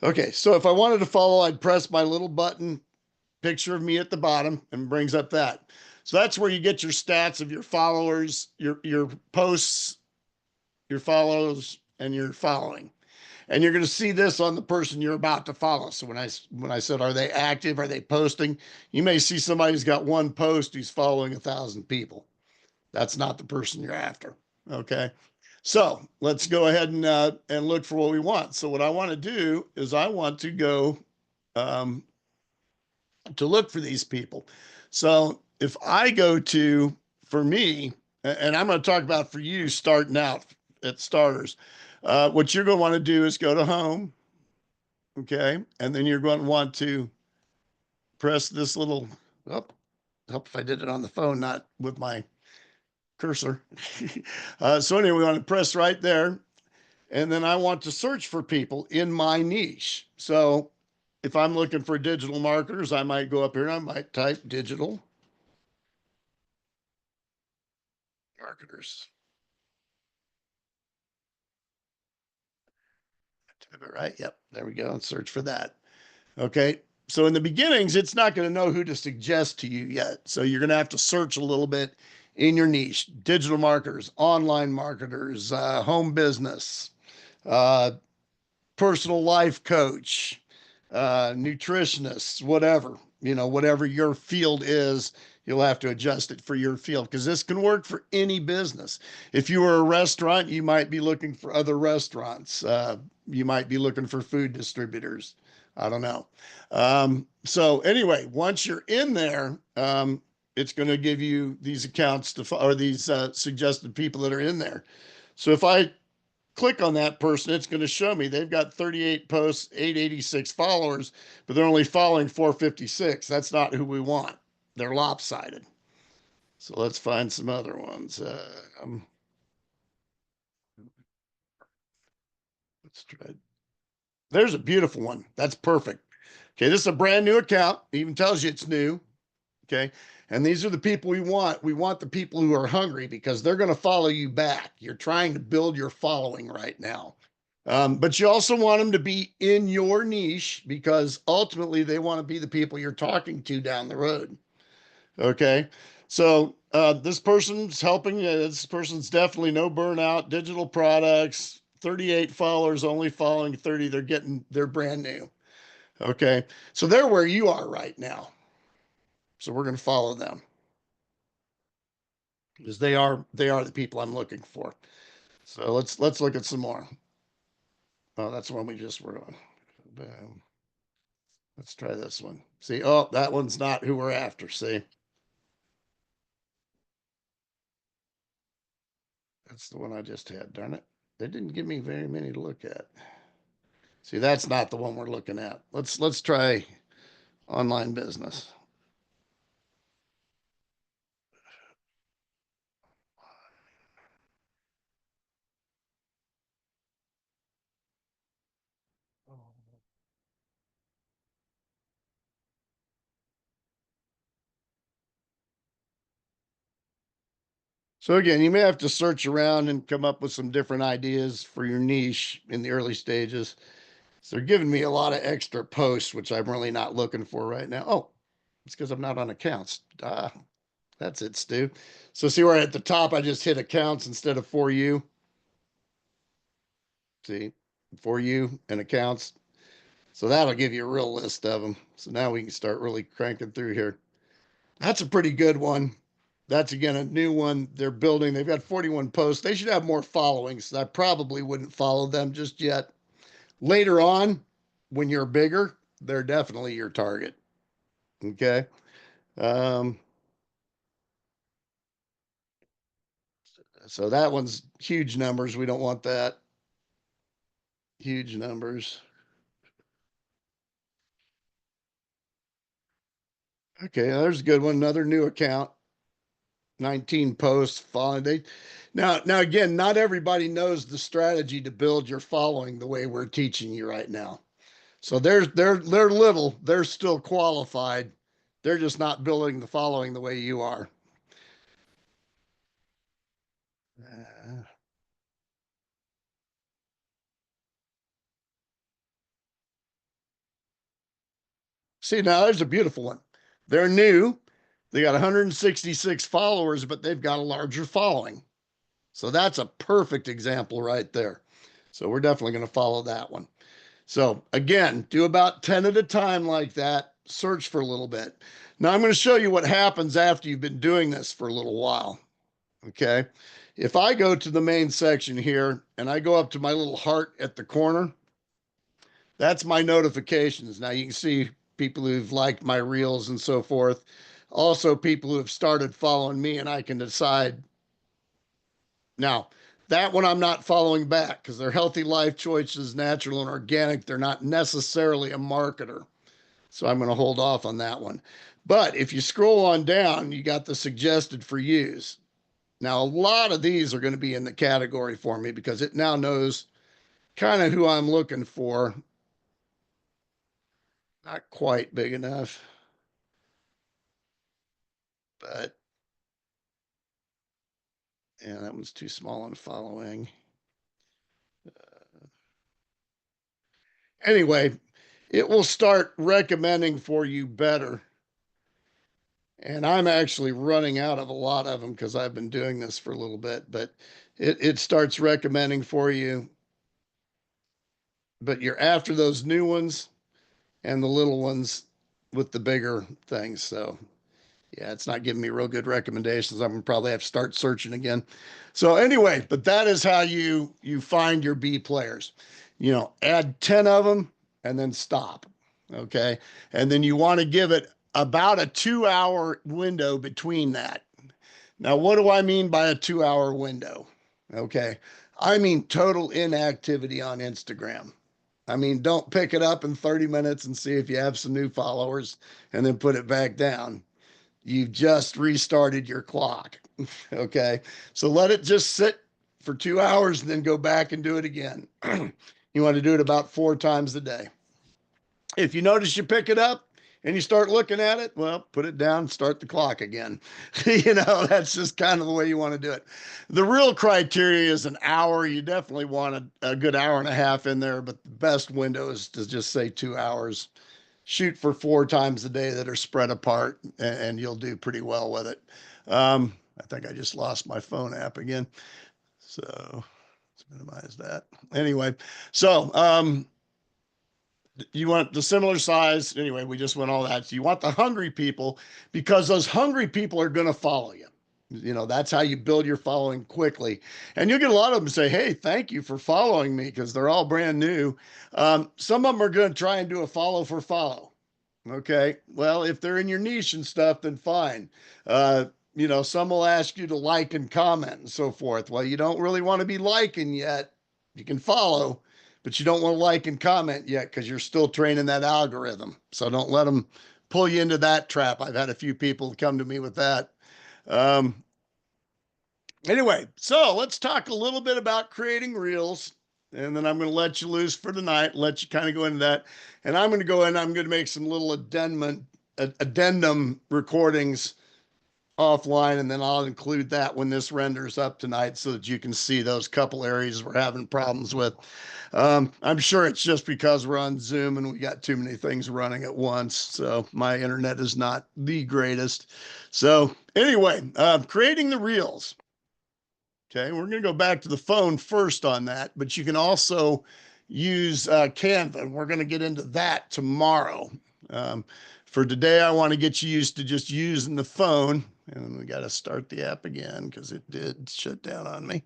Okay. So if I wanted to follow, I'd press my little button, picture of me at the bottom, and brings up that. So that's where you get your stats of your followers, your posts, your follows, and your following. And you're going to see this on the person you're about to follow. So when I said, are they active? Are they posting? You may see somebody who's got one post who's following 1,000 people. That's not the person you're after. Okay. So let's go ahead and look for what we want. So what I want to do is I want to go to look for these people. So if I go to, for me, and I'm going to talk about for you starting out at starters, what you're going to want to do is go to home. Okay. And then you're going to want to press this little, oh, hope if I did it on the phone, not with my cursor. So anyway, we want to press right there. And then I want to search for people in my niche. So if I'm looking for digital marketers, I might go up here and I might type digital marketers. Type it right. Yep. There we go. And search for that. Okay. So in the beginnings, it's not going to know who to suggest to you yet. So you're going to have to search a little bit in your niche: digital marketers, online marketers, home business, uh, personal life coach, nutritionists, whatever, you know, whatever your field is, you'll have to adjust it for your field because this can work for any business. If you were a restaurant, you might be looking for other restaurants. You might be looking for food distributors. I don't know. So anyway, once you're in there, it's going to give you these accounts to, or these suggested people that are in there. So if I click on that person, it's going to show me they've got 38 posts, 886 followers, but they're only following 456. That's not who we want. They're lopsided. So let's find some other ones. Let's try. There's a beautiful one. That's perfect. Okay, this is a brand new account. It even tells you it's new. Okay. And these are the people we want. We want the people who are hungry because they're going to follow you back. You're trying to build your following right now. But you also want them to be in your niche because ultimately they want to be the people you're talking to down the road. Okay. So this person's helping. This person's definitely no burnout, digital products, 38 followers, only following 30. They're brand new. Okay. So they're where you are right now. So we're going to follow them because they are the people I'm looking for. So let's look at some more. Oh, that's the one we just were on. Boom. Let's try this one. See, oh, that one's not who we're after. See, that's the one I just had. Darn it. They didn't give me very many to look at. See, that's not the one we're looking at. Let's try online business. So again, you may have to search around and come up with some different ideas for your niche in the early stages. So they're giving me a lot of extra posts, which I'm really not looking for right now. Oh, it's because I'm not on accounts. That's it, Stu. So see where at the top I just hit accounts instead of for you. See, for you and accounts. So that'll give you a real list of them. So now we can start really cranking through here. That's a pretty good one. That's again a new one they're building. They've got 41 posts. They should have more following. So I probably wouldn't follow them just yet. Later on, when you're bigger, they're definitely your target. Okay. Um, so that one's huge numbers. We don't want that. Huge numbers. Okay, there's a good one. Another new account. 19 posts following. Now again, not everybody knows the strategy to build your following the way we're teaching you right now. So they're little, they're still qualified. They're just not building the following the way you are. Uh, See, now there's a beautiful one. They're new. They got 166 followers, but they've got a larger following. So that's a perfect example right there. So we're definitely going to follow that one. So again, do about 10 at a time like that. Search for a little bit. Now I'm going to show you what happens after you've been doing this for a little while. Okay. If I go to the main section here and I go up to my little heart at the corner, that's my notifications. Now you can see people who've liked my reels and so forth. Also, people who have started following me, and I can decide. Now, that one I'm not following back because they're healthy life choices, natural and organic. They're not necessarily a marketer. So I'm going to hold off on that one. But if you scroll on down, you got the suggested for use. Now, a lot of these are going to be in the category for me because it now knows kind of who I'm looking for. Not quite big enough, but yeah, that one's too small on following. Anyway, it will start recommending for you better. And I'm actually running out of a lot of them because I've been doing this for a little bit, but it starts recommending for you. But you're after those new ones and the little ones with the bigger things. So yeah, it's not giving me real good recommendations. I'm gonna probably have to start searching again. So anyway, but that is how you find your B players. Add 10 of them and then stop. Okay. And then you want to give it about a 2 hour window between that. Now, what do I mean by a 2 hour window? Okay. I mean total inactivity on Instagram. I mean, don't pick it up in 30 minutes and see if you have some new followers and then put it back down. You've just restarted your clock. Okay. So let it just sit for 2 hours and then go back and do it again. You want to do it about 4 times a day. If you notice you pick it up, and you start looking at it, well, put it down, start the clock again. You know, that's just kind of the way you want to do it. The real criteria is an hour. You definitely want a good hour and a half in there, but the best window is to just say 2 hours. Shoot for 4 times a day that are spread apart, and you'll do pretty well with it. I think I just lost my phone app again. So let's minimize that. Anyway, so you want the similar size. Anyway, we just went all that. So you want the hungry people because those hungry people are going to follow you. You know, that's how you build your following quickly. And you'll get a lot of them say, hey, thank you for following me, because they're all brand new. Some of them are going to try and do a follow for follow. Okay. Well, if they're in your niche and stuff, then fine. You know, some will ask you to like and comment and so forth. Well, you don't really want to be liking yet. You can follow, but you don't want to like and comment yet because you're still training that algorithm. So don't let them pull you into that trap. I've had a few people come to me with that. Um, anyway, so let's talk a little bit about creating reels. And then I'm going to let you loose for tonight, let you kind of go into that. And I'm going to go in, I'm going to make some little addendum recordings offline, and then I'll include that when this renders up tonight so that you can see those couple areas we're having problems with. I'm sure it's just because we're on Zoom and we got too many things running at once. So my internet is not the greatest. So anyway, creating the reels. Okay, we're going to go back to the phone first on that, but you can also use Canva, and we're going to get into that tomorrow. Um, for today, I want to get you used to just using the phone, and we got to start the app again because it did shut down on me.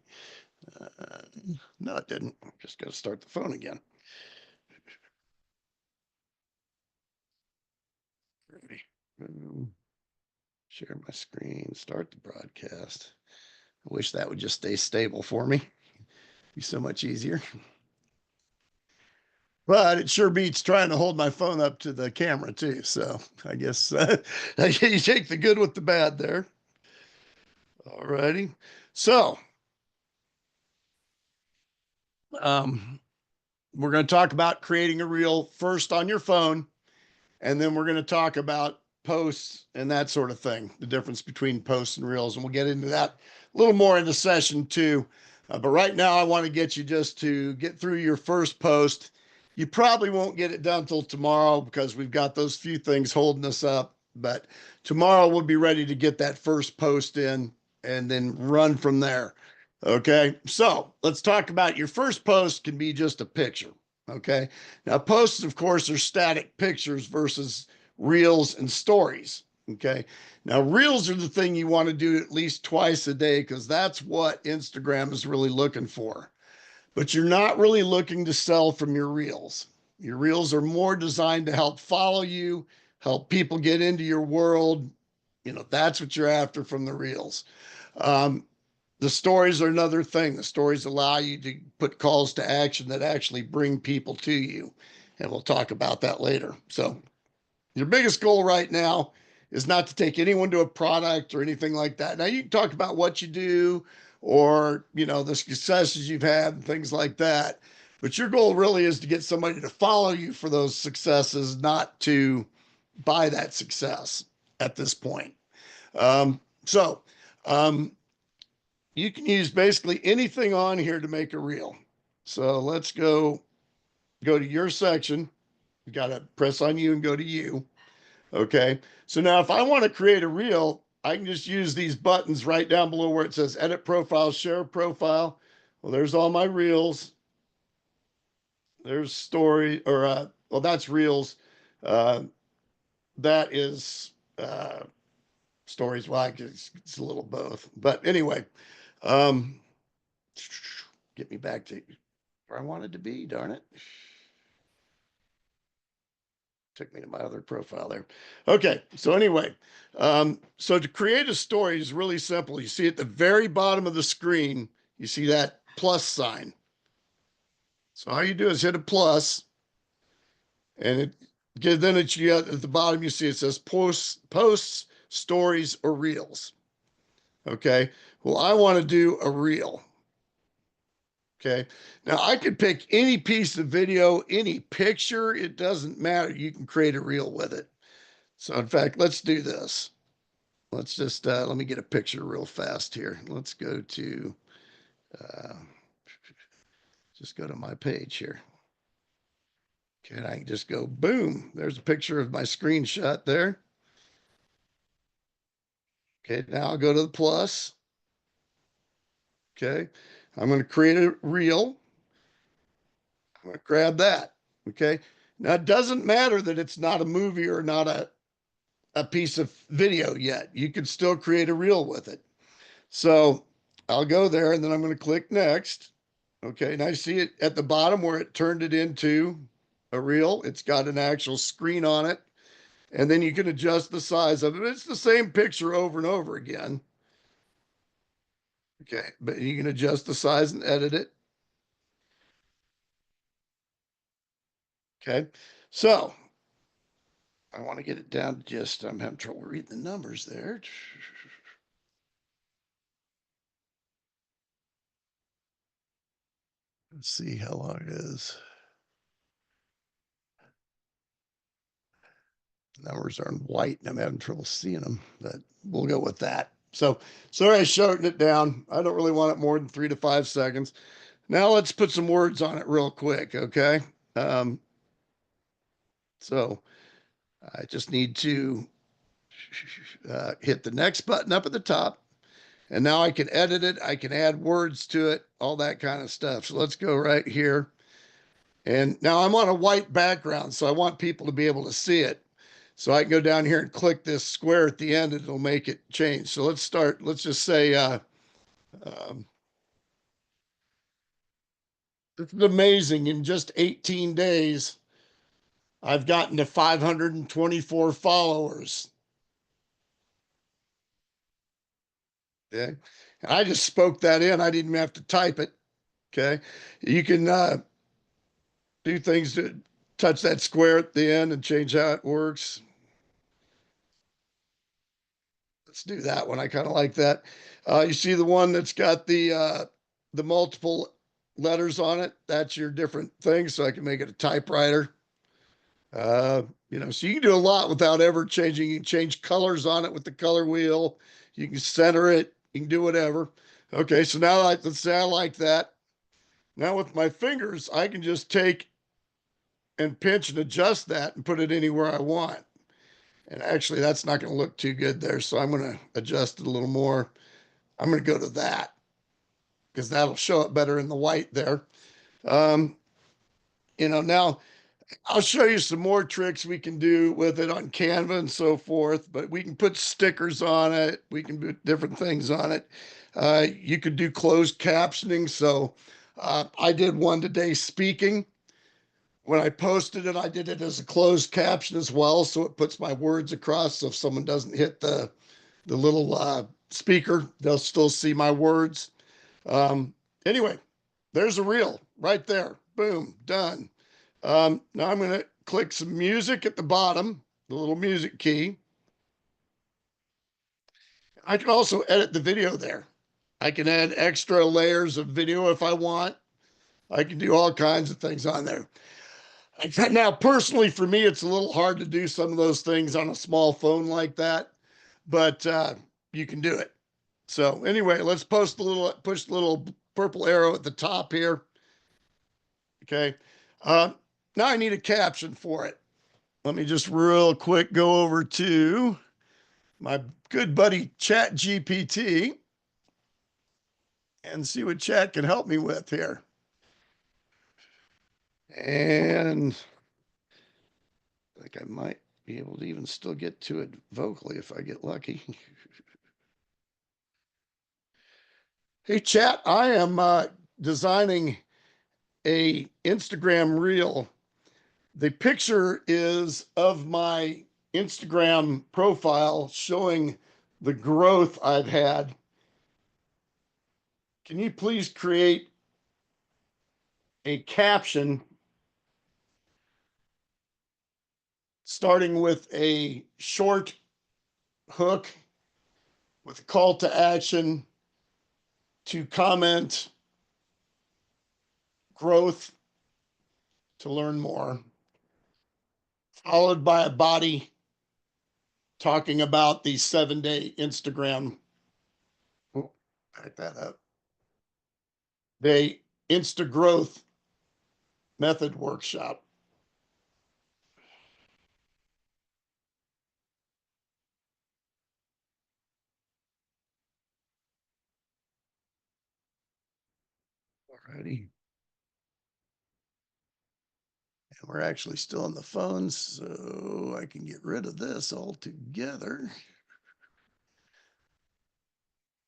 Uh, no, it didn't. Just got to start the phone again. Share my screen, start the broadcast. I wish that would just stay stable for me. Be so much easier. But it sure beats trying to hold my phone up to the camera too. So I guess you take the good with the bad there. All righty. So um, we're going to talk about creating a reel first on your phone, and then we're going to talk about posts and that sort of thing, the difference between posts and reels. And we'll get into that a little more in the session too. But right now, I want to get you just to get through your first post. You probably won't get it done till tomorrow because we've got those few things holding us up. But tomorrow, we'll be ready to get that first post in and then run from there. Okay. So let's talk about your first post can be just a picture. Okay. Now, posts, of course, are static pictures versus reels and stories. Okay. Now, reels are the thing you want to do at least twice a day because that's what Instagram is really looking for. But you're not really looking to sell from your reels. Your reels are more designed to help follow you, help people get into your world. You know, that's what you're after from the reels. Um, the stories are another thing. The stories allow you to put calls to action that actually bring people to you. And we'll talk about that later. So, your biggest goal right now is not to take anyone to a product or anything like that. Now, you can talk about what you do or, you know, the successes you've had and things like that. But your goal really is to get somebody to follow you for those successes, not to buy that success at this point. Um, so, um, you can use basically anything on here to make a reel. So let's go to your section. You got to press on you and go to you. Okay. So now if I want to create a reel, I can just use these buttons right down below where it says edit profile, share profile. Well, there's all my reels. There's story or well, that's reels. Uh, that is stories. Well, it's a little both. But anyway, um, get me back to where I wanted to be, darn it. Took me to my other profile there. Okay, so anyway, so to create a story is really simple. You see at the very bottom of the screen, you see that plus sign. So all you do is hit a plus, and then at the bottom you see it says posts, stories, or reels. Okay, well I want to do a reel. Okay. Now I could pick any piece of video, any picture. It doesn't matter. You can create a reel with it. So in fact, let's do this. Let's just, let me get a picture real fast here. Let's go to, uh, just go to my page here. Okay, and I can just go, boom, there's a picture of my screenshot there. Okay, now I'll go to the plus. Okay, I'm going to create a reel. I'm going to grab that. Okay, now it doesn't matter that it's not a movie or not a piece of video yet. You can still create a reel with it. So I'll go there and then I'm going to click next. Okay, and I see it at the bottom where it turned it into a reel. It's got an actual screen on it. And then you can adjust the size of it. It's the same picture over and over again. Okay, but you can adjust the size and edit it. Okay, so I want to get it down to just, I'm having trouble reading the numbers there. Let's see how long it is. Numbers are in white and I'm having trouble seeing them, but we'll go with that. So sorry, I shortened it down. I don't really want it more than 3 to 5 seconds. Now let's put some words on it real quick. Okay. Um, so I just need to hit the next button up at the top. And now I can edit it. I can add words to it, all that kind of stuff. So let's go right here. And now I'm on a white background, so I want people to be able to see it. So I can go down here and click this square at the end and it'll make it change. So let's start, let's just say, um, this is amazing. In just 18 days, I've gotten to 524 followers. Okay. And I just spoke that in. I didn't even have to type it. Okay. You can do things to touch that square at the end and change how it works. Let's do that one. I kind of like that. You see the one that's got the multiple letters on it. That's your different thing. So I can make it a typewriter. Uh, so you can do a lot without ever changing. You can change colors on it with the color wheel. You can center it. You can do whatever. Okay, so now let's say I like that. Now with my fingers, I can just take and pinch and adjust that and put it anywhere I want. And actually, that's not going to look too good there. So I'm going to adjust it a little more. I'm going to go to that because that'll show it better in the white there. Um, now I'll show you some more tricks we can do with it on Canva and so forth, but we can put stickers on it. We can put different things on it. You could do closed captioning. So I did one today speaking. When I posted it, I did it as a closed caption as well. So it puts my words across. So if someone doesn't hit the little speaker, they'll still see my words. Um, anyway, there's a reel right there. Boom, done. Now I'm going to click some music at the bottom, the little music key. I can also edit the video there. I can add extra layers of video if I want. I can do all kinds of things on there. Now, personally, for me, it's a little hard to do some of those things on a small phone like that, but you can do it. So anyway, let's push the little purple arrow at the top here. Okay. Uh, now I need a caption for it. Let me just real quick go over to my good buddy Chat GPT and see what Chat can help me with here. And I think I might be able to even still get to it vocally if I get lucky. Hey, Chat, I am designing a Instagram reel. The picture is of my Instagram profile showing the growth I've had. Can you please create a caption starting with a short hook with a call to action to comment growth to learn more, followed by a body talking about the 7-day Instagram. Oh, back that up. The InstaGrowth Method workshop. Alrighty. And we're actually still on the phone, so I can get rid of this altogether.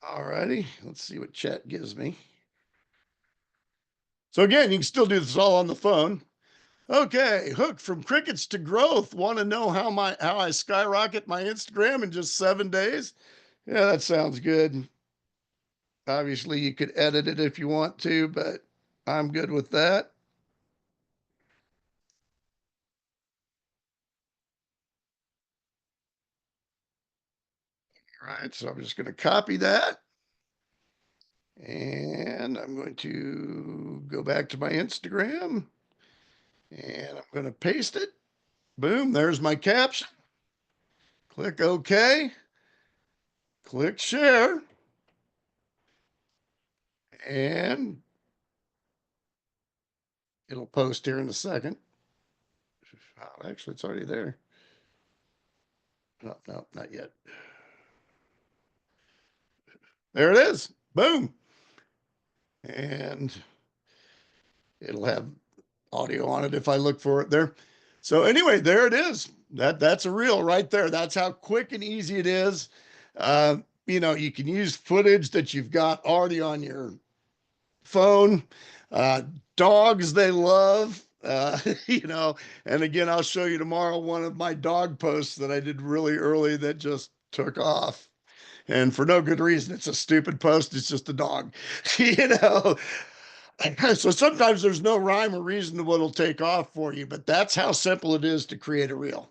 Alrighty, let's see what chat gives me. So again, you can still do this all on the phone. Okay, Hook, from crickets to growth. Want to know how I skyrocket my Instagram in just 7 days? Yeah, that sounds good. Obviously, you could edit it if you want to, but I'm good with that. All right, so I'm just going to copy that. And I'm going to go back to my Instagram and I'm going to paste it. Boom, there's my caption. Click OK. Click share. And it'll post here in a second. Oh, actually, it's already there. No, no, not yet. There it is. Boom. And it'll have audio on it if I look for it there. So anyway, there it is. That's a reel right there. That's how quick and easy it is. Uh, you can use footage that you've got already on your phone. Uh, Dogs, they love. And again, I'll show you tomorrow one of my dog posts that I did really early that just took off. And for no good reason. It's a stupid post. It's just a dog, you know. So sometimes there's no rhyme or reason to what'll take off for you, but that's how simple it is to create a reel.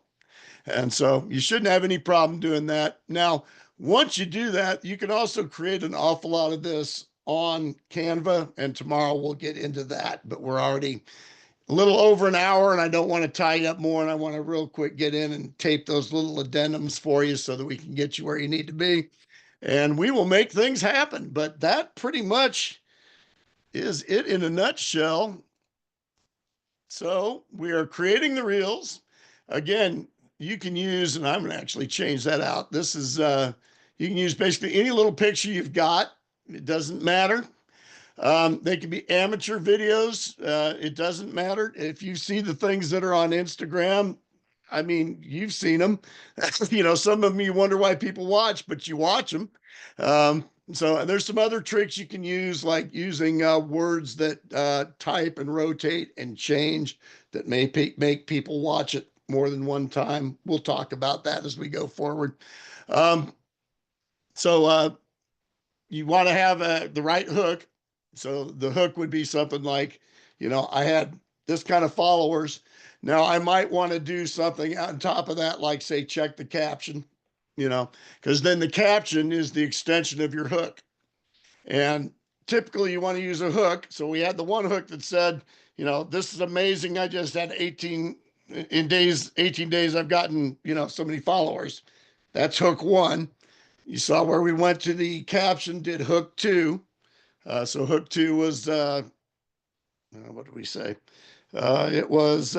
And so you shouldn't have any problem doing that. Now, once you do that, you can also create an awful lot of this on Canva. And tomorrow we'll get into that, but we're already a little over an hour and I don't want to tie you up more. And I want to real quick get in and tape those little addendums for you so that we can get you where you need to be. And we will make things happen. But that pretty much is it in a nutshell. So we are creating the reels. Again, you can use, and I'm going to actually change that out. This is, you can use basically any little picture you've got. It doesn't matter. They can be amateur videos. It doesn't matter. If you see the things that are on Instagram, I mean, you've seen them. Some of them you wonder why people watch, but you watch them. So there's some other tricks you can use, like using words that type and rotate and change that may make people watch it more than one time. We'll talk about that as we go forward. Um, so you want to have the right hook. So the hook would be something like, I had this kind of followers. Now I might want to do something on top of that, like say, check the caption, because then the caption is the extension of your hook. And typically you want to use a hook. So we had the one hook that said, this is amazing. I just had 18 days, I've gotten, so many followers. That's hook one. You saw where we went to the caption, did hook two. So hook two was, what did we say? It was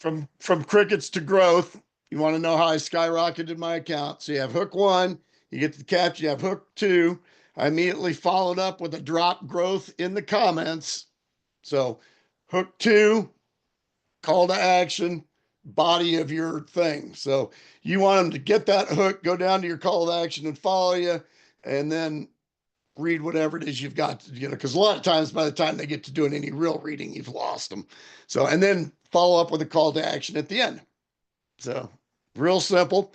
from crickets to growth. You want to know how I skyrocketed my account. So you have hook one, you get the caption, you have hook two. I immediately followed up with a drop growth in the comments. So hook two, call to action, body of your thing. So you want them to get that hook, go down to your call to action and follow you, and then read whatever it is you've got to, because a lot of times by the time they get to doing any real reading, you've lost them. So, and then follow up with a call to action at the end. So real simple.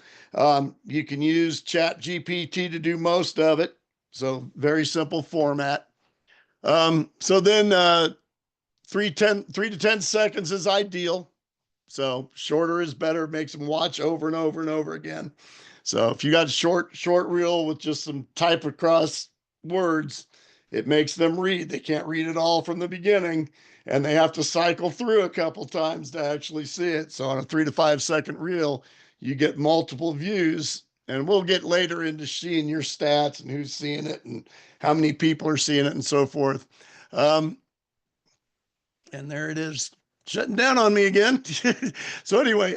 You can use Chat GPT to do most of it. So very simple format. So then 3 to 10 seconds is ideal. So shorter is better, makes them watch over and over and over again. So if you got a short reel with just some type across words, it makes them read. They can't read it all from the beginning and they have to cycle through a couple times to actually see it. So on a 3 to 5 second reel, you get multiple views. And we'll get later into seeing your stats and who's seeing it and how many people are seeing it and so forth. And there it is, shutting down on me again. So anyway,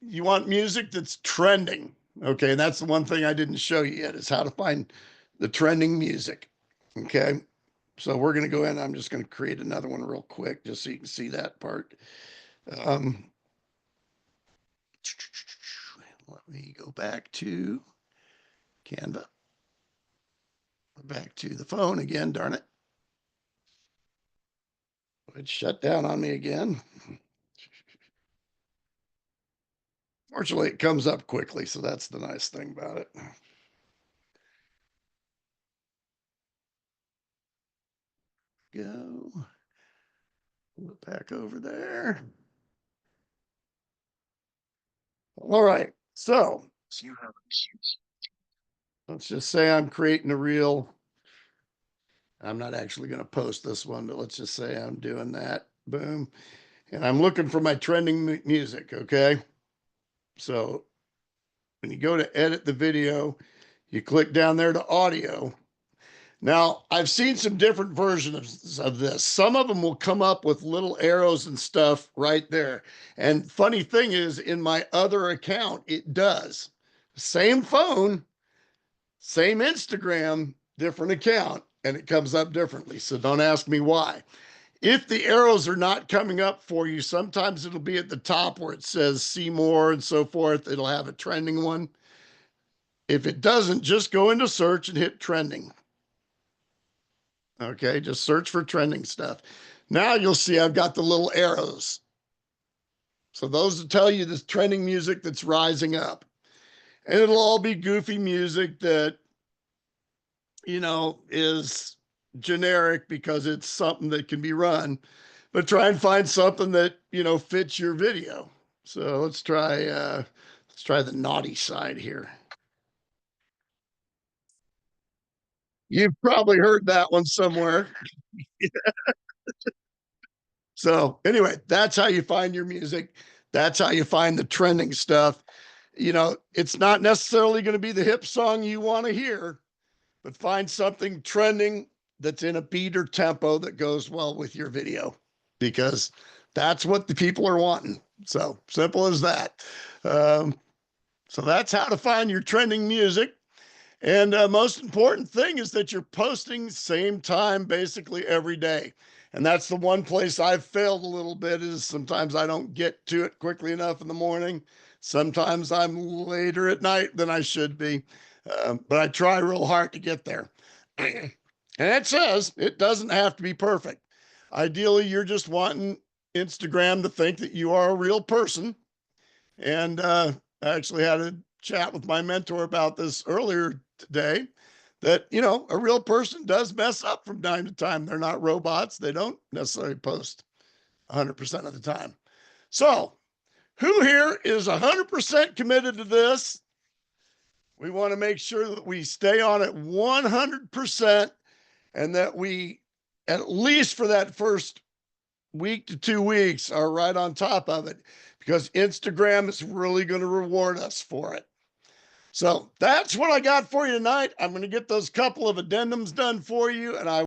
you want music that's trending. Okay, that's the one thing I didn't show you yet, is how to find the trending music. Okay, so we're going to go in. I'm just going to create another one real quick just so you can see that part. Let me go back to Canva. Back to the phone again, darn it. It shut down on me again. Fortunately, it comes up quickly, so that's the nice thing about it. Go. Look back over there. All right, so let's just say I'm creating a reel. I'm not actually going to post this one, but let's just say I'm doing that. Boom. And I'm looking for my trending music. Okay. So when you go to edit the video, you click down there to audio. Now, I've seen some different versions of this. Some of them will come up with little arrows and stuff right there. And funny thing is, in my other account, it does. Same phone, same Instagram, different account, and it comes up differently. So don't ask me why. If the arrows are not coming up for you, sometimes it'll be at the top where it says see more and so forth. It'll have a trending one. If it doesn't, just go into search and hit trending. Okay, just search for trending stuff. Now you'll see I've got the little arrows. So those will tell you the trending music that's rising up. And it'll all be goofy music that, is generic because it's something that can be run. But try and find something that, fits your video. So let's try the naughty side here. You've probably heard that one somewhere. So anyway, that's how you find your music. That's how you find the trending stuff. It's not necessarily going to be the hip song you want to hear, but find something trending that's in a beat or tempo that goes well with your video, because that's what the people are wanting. So simple as that. So that's how to find your trending music. And most important thing is that you're posting same time basically every day. And that's the one place I've failed a little bit, is sometimes I don't get to it quickly enough in the morning. Sometimes I'm later at night than I should be. But I try real hard to get there. And it says it doesn't have to be perfect. Ideally, you're just wanting Instagram to think that you are a real person. And I actually had a chat with my mentor about this earlier today, that, a real person does mess up from time to time. They're not robots. They don't necessarily post 100% of the time. So who here is 100% committed to this? We want to make sure that we stay on it 100%, and that we, at least for that first week to 2 weeks, are right on top of it, because Instagram is really going to reward us for it. So that's what I got for you tonight. I'm going to get those couple of addendums done for you, and I